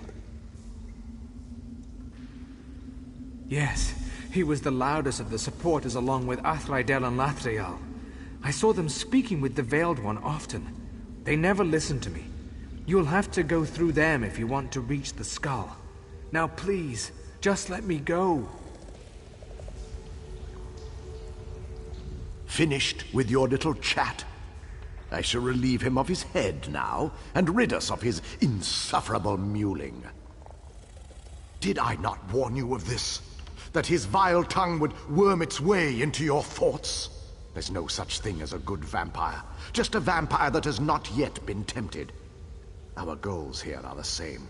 Yes, he was the loudest of the supporters along with Athraidel and Lathriel. I saw them speaking with the Veiled One often. They never listened to me. You'll have to go through them if you want to reach the skull. Now please, just let me go. Finished with your little chat? I shall relieve him of his head now, and rid us of his insufferable mewling. Did I not warn you of this? That his vile tongue would worm its way into your thoughts? There's no such thing as a good vampire. Just a vampire that has not yet been tempted. Our goals here are the same.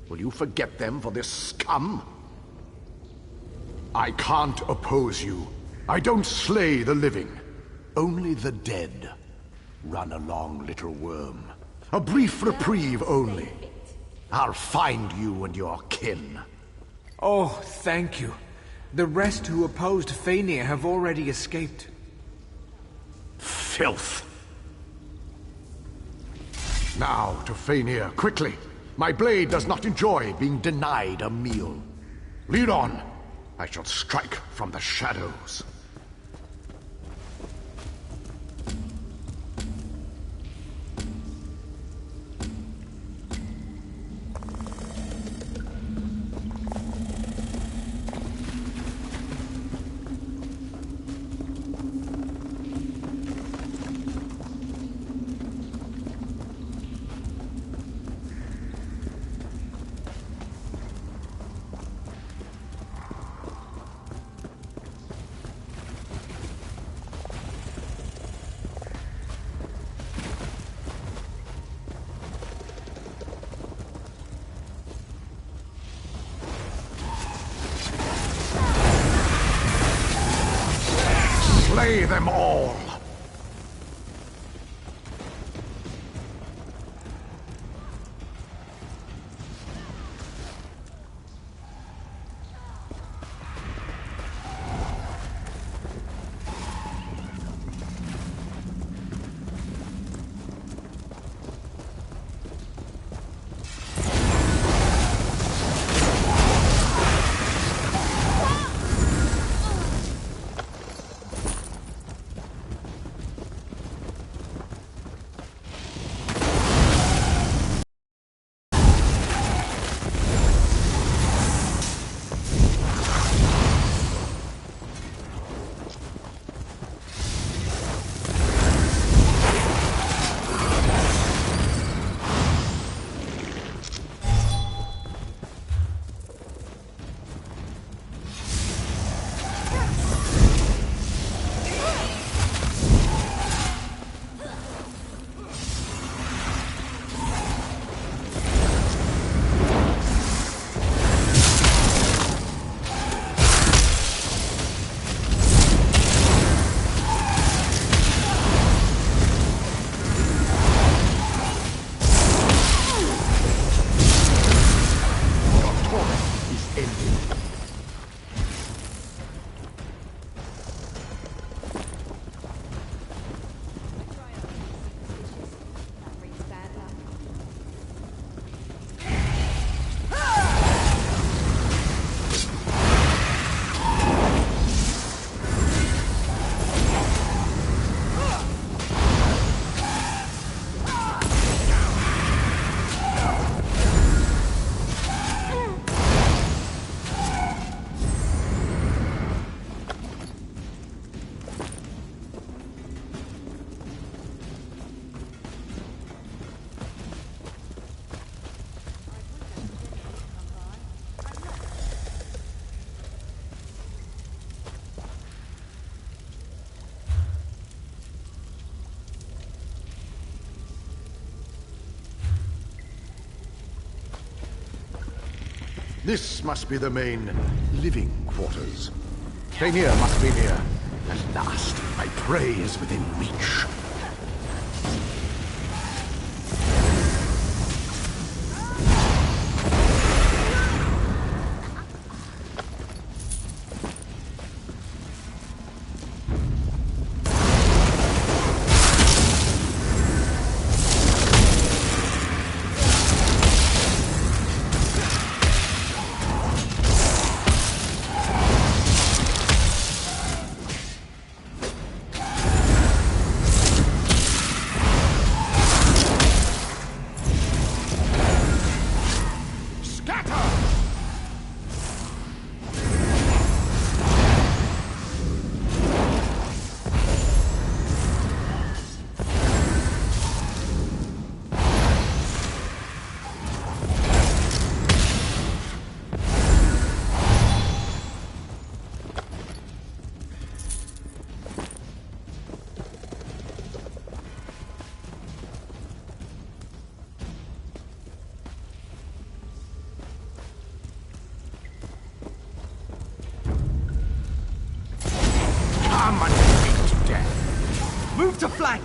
Will you forget them for this scum? I can't oppose you. I don't slay the living. Only the dead. Run along, little worm. A brief reprieve only. I'll find you and your kin. Oh, thank you. The rest who opposed Fëanor have already escaped. Filth! Now to Fëanor, quickly. My blade does not enjoy being denied a meal. Lead on. I shall strike from the shadows. Slay them all! This must be the main living quarters. Fainir must be near. At last, my prey is within reach. Move to flank!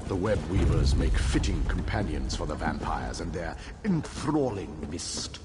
The web weavers make fitting companions for the vampires and their enthralling mist.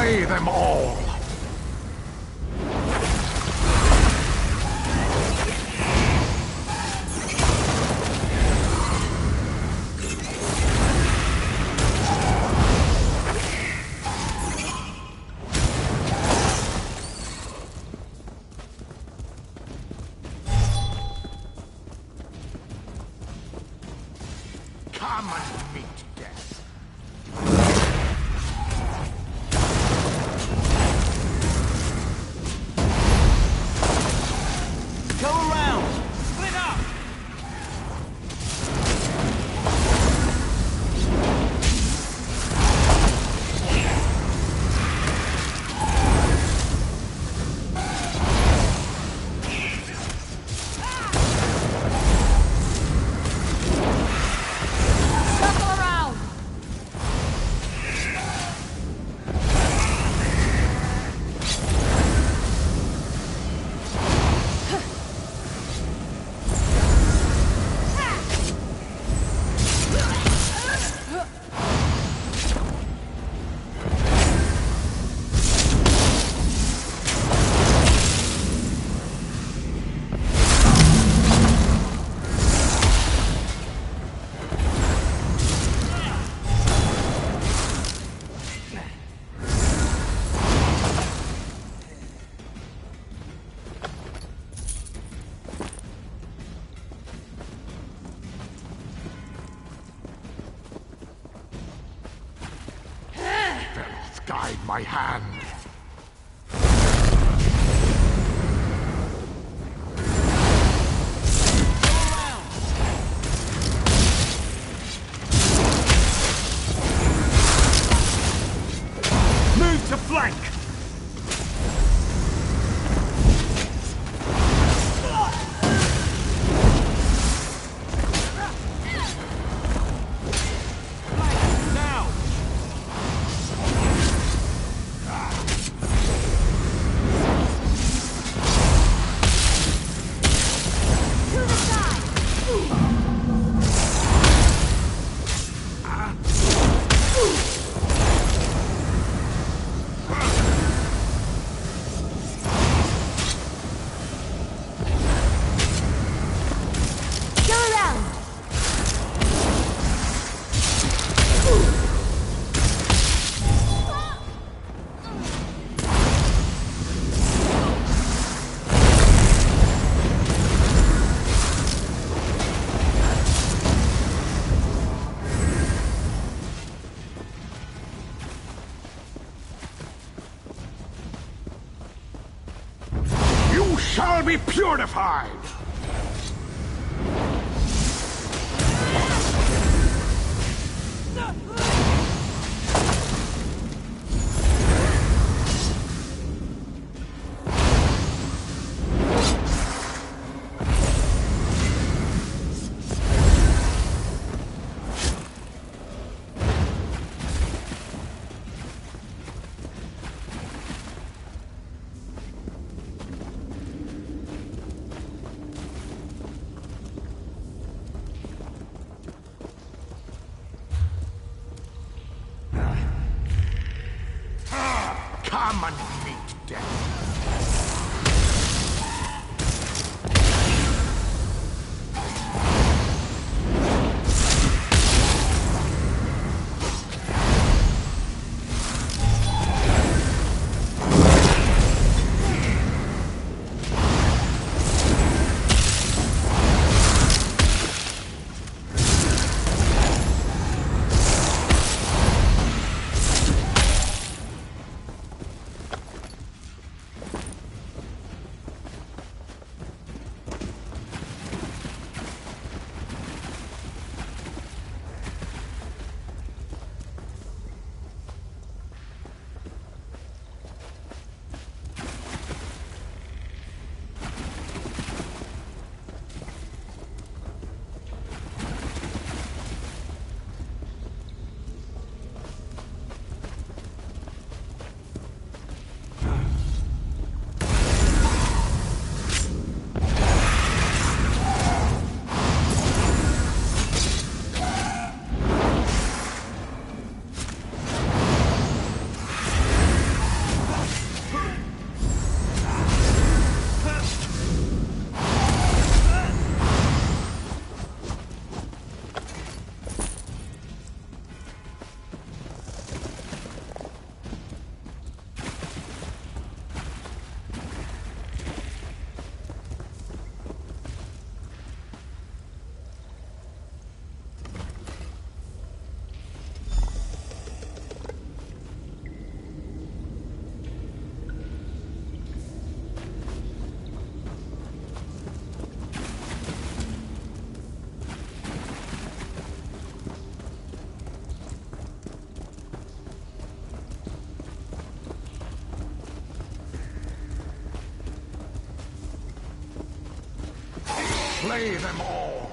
slay them all! Come and meet death. Go around! Split up! Circle around! Fellows, guide my hand. Move to flank! Now! Go around! You shall be purified! slay them all.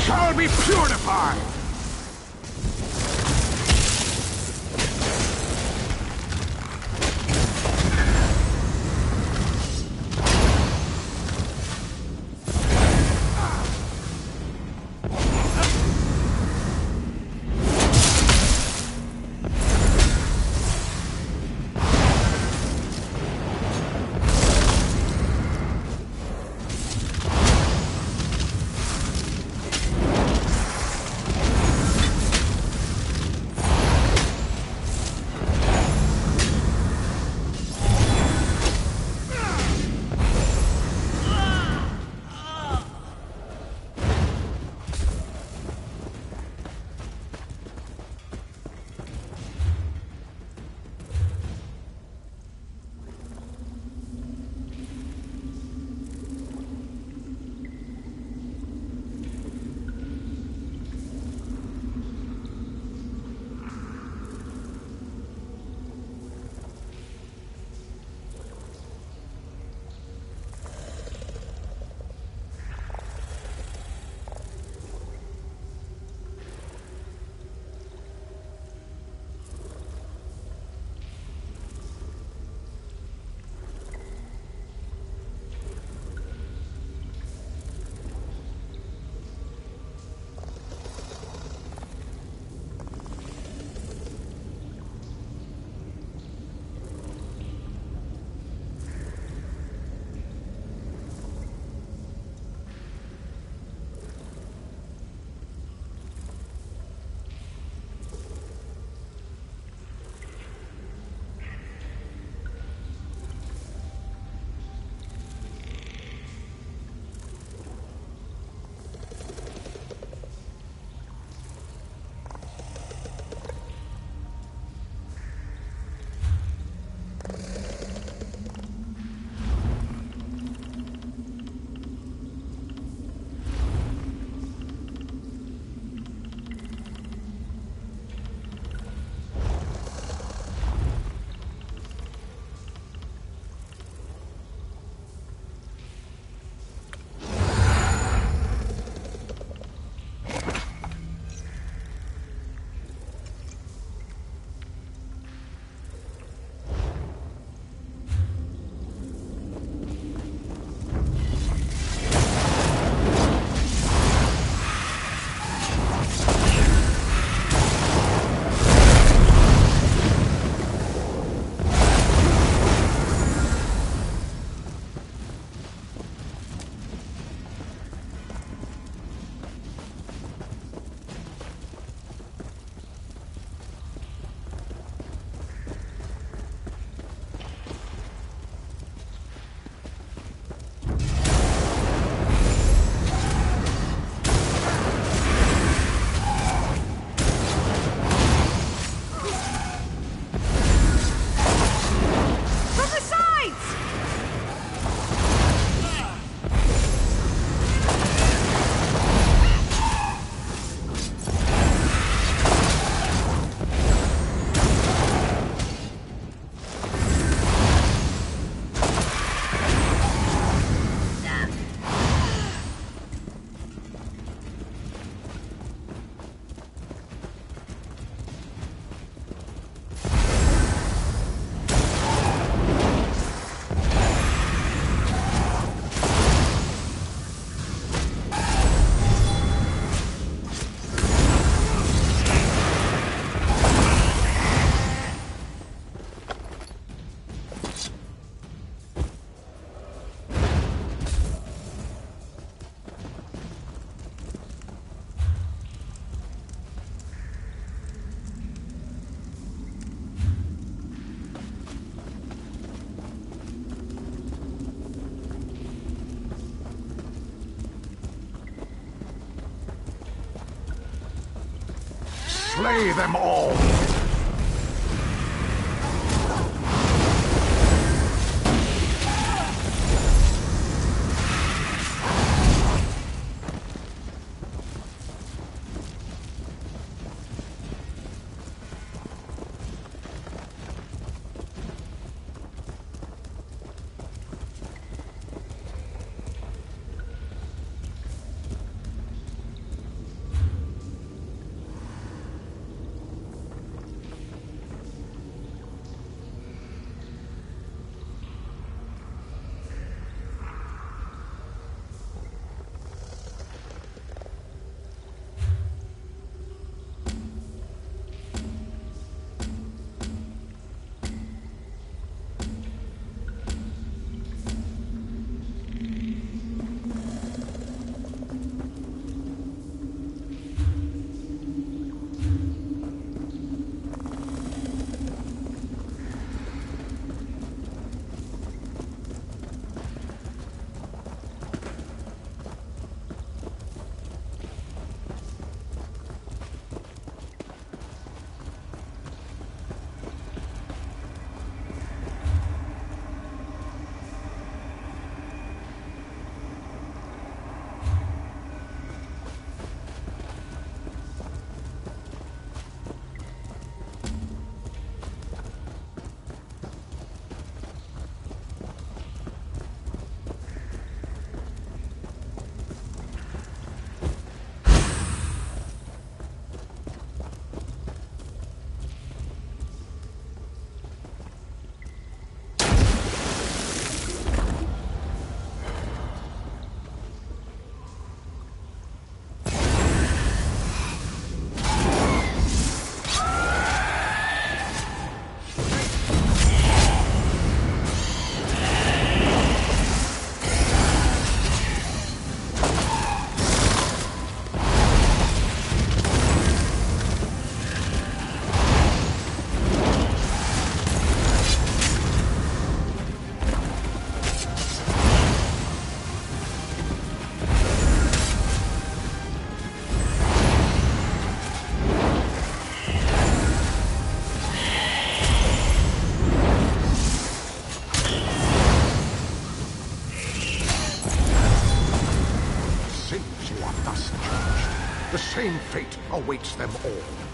Shall be purified! Slay them all! The same fate awaits them all.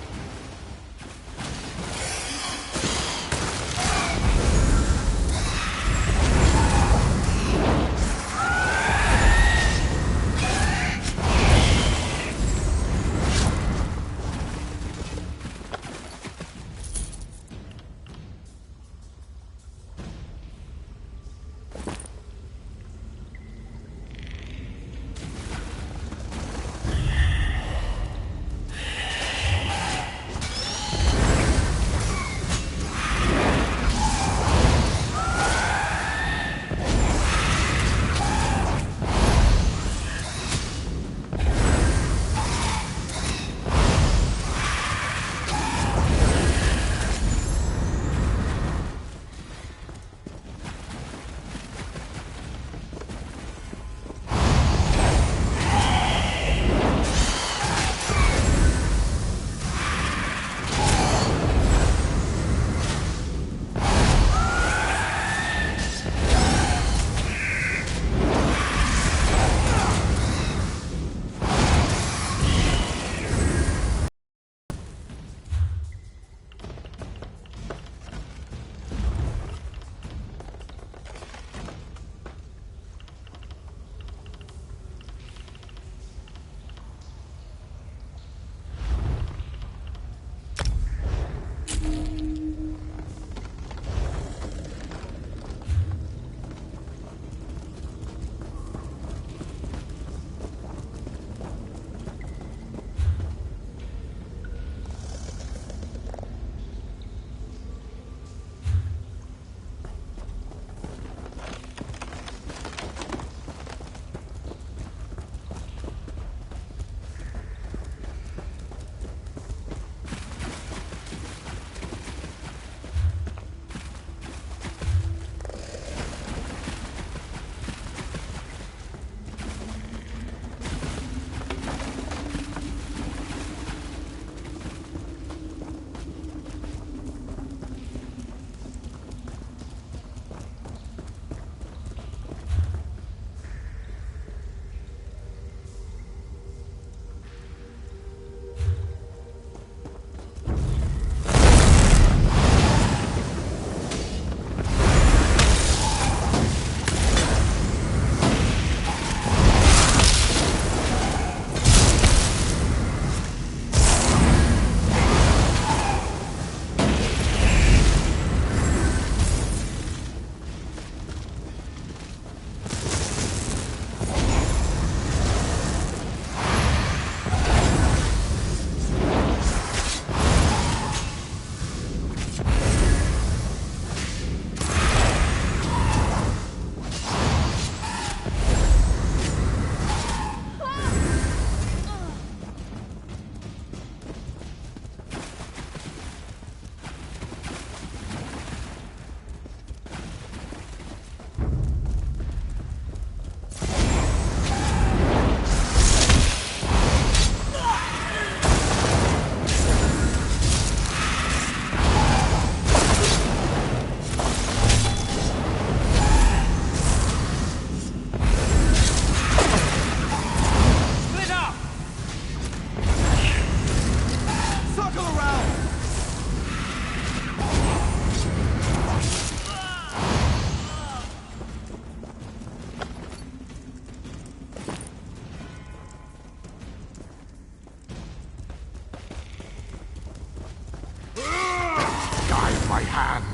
my hand.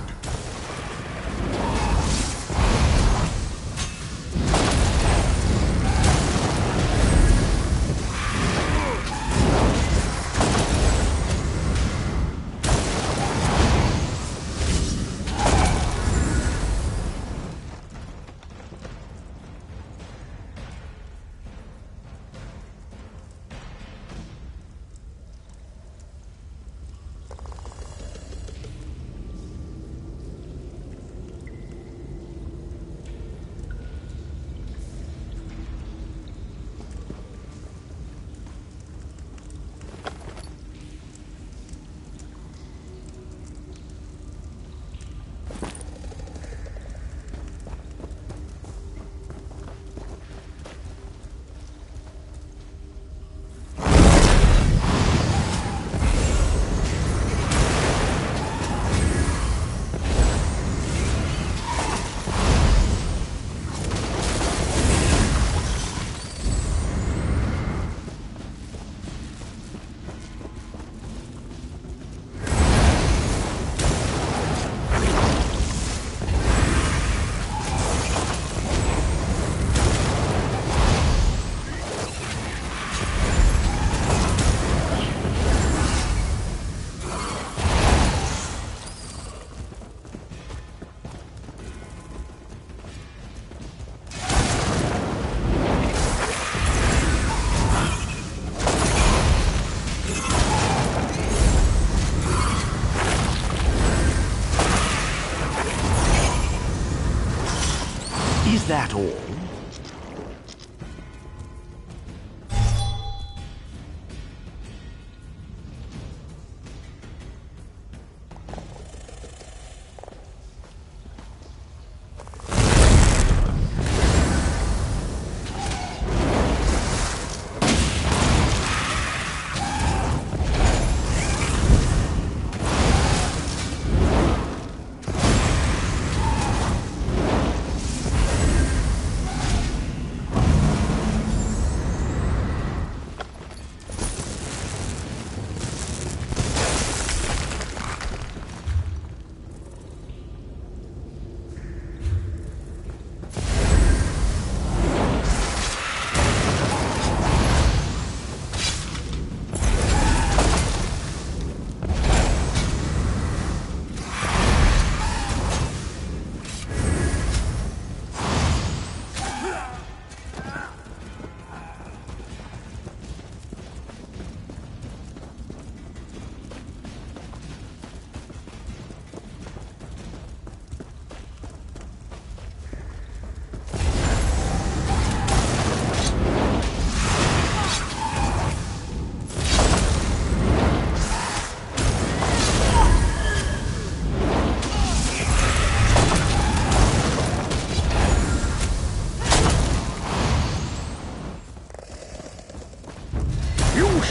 Is that all?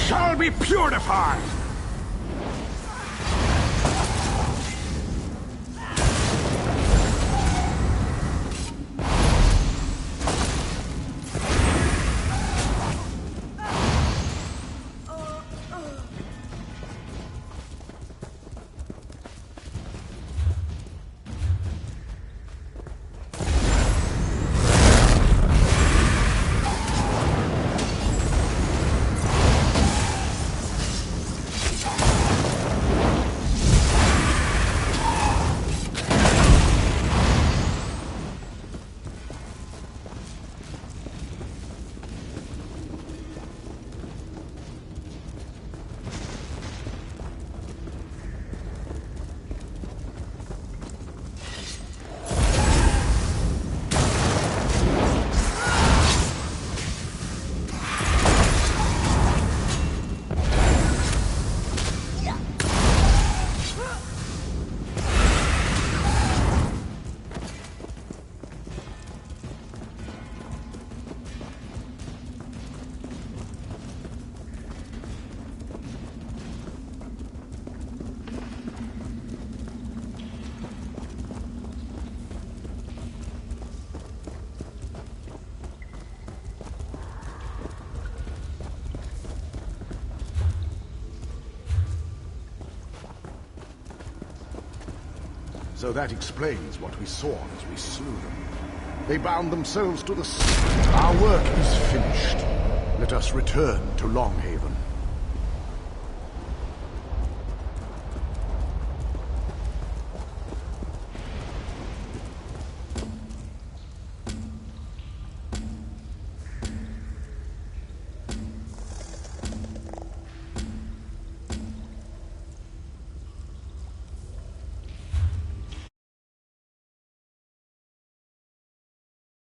Shall be purified! So that explains what we saw as we slew them. They bound themselves to the... Our work is finished. Let us return to Longhaven.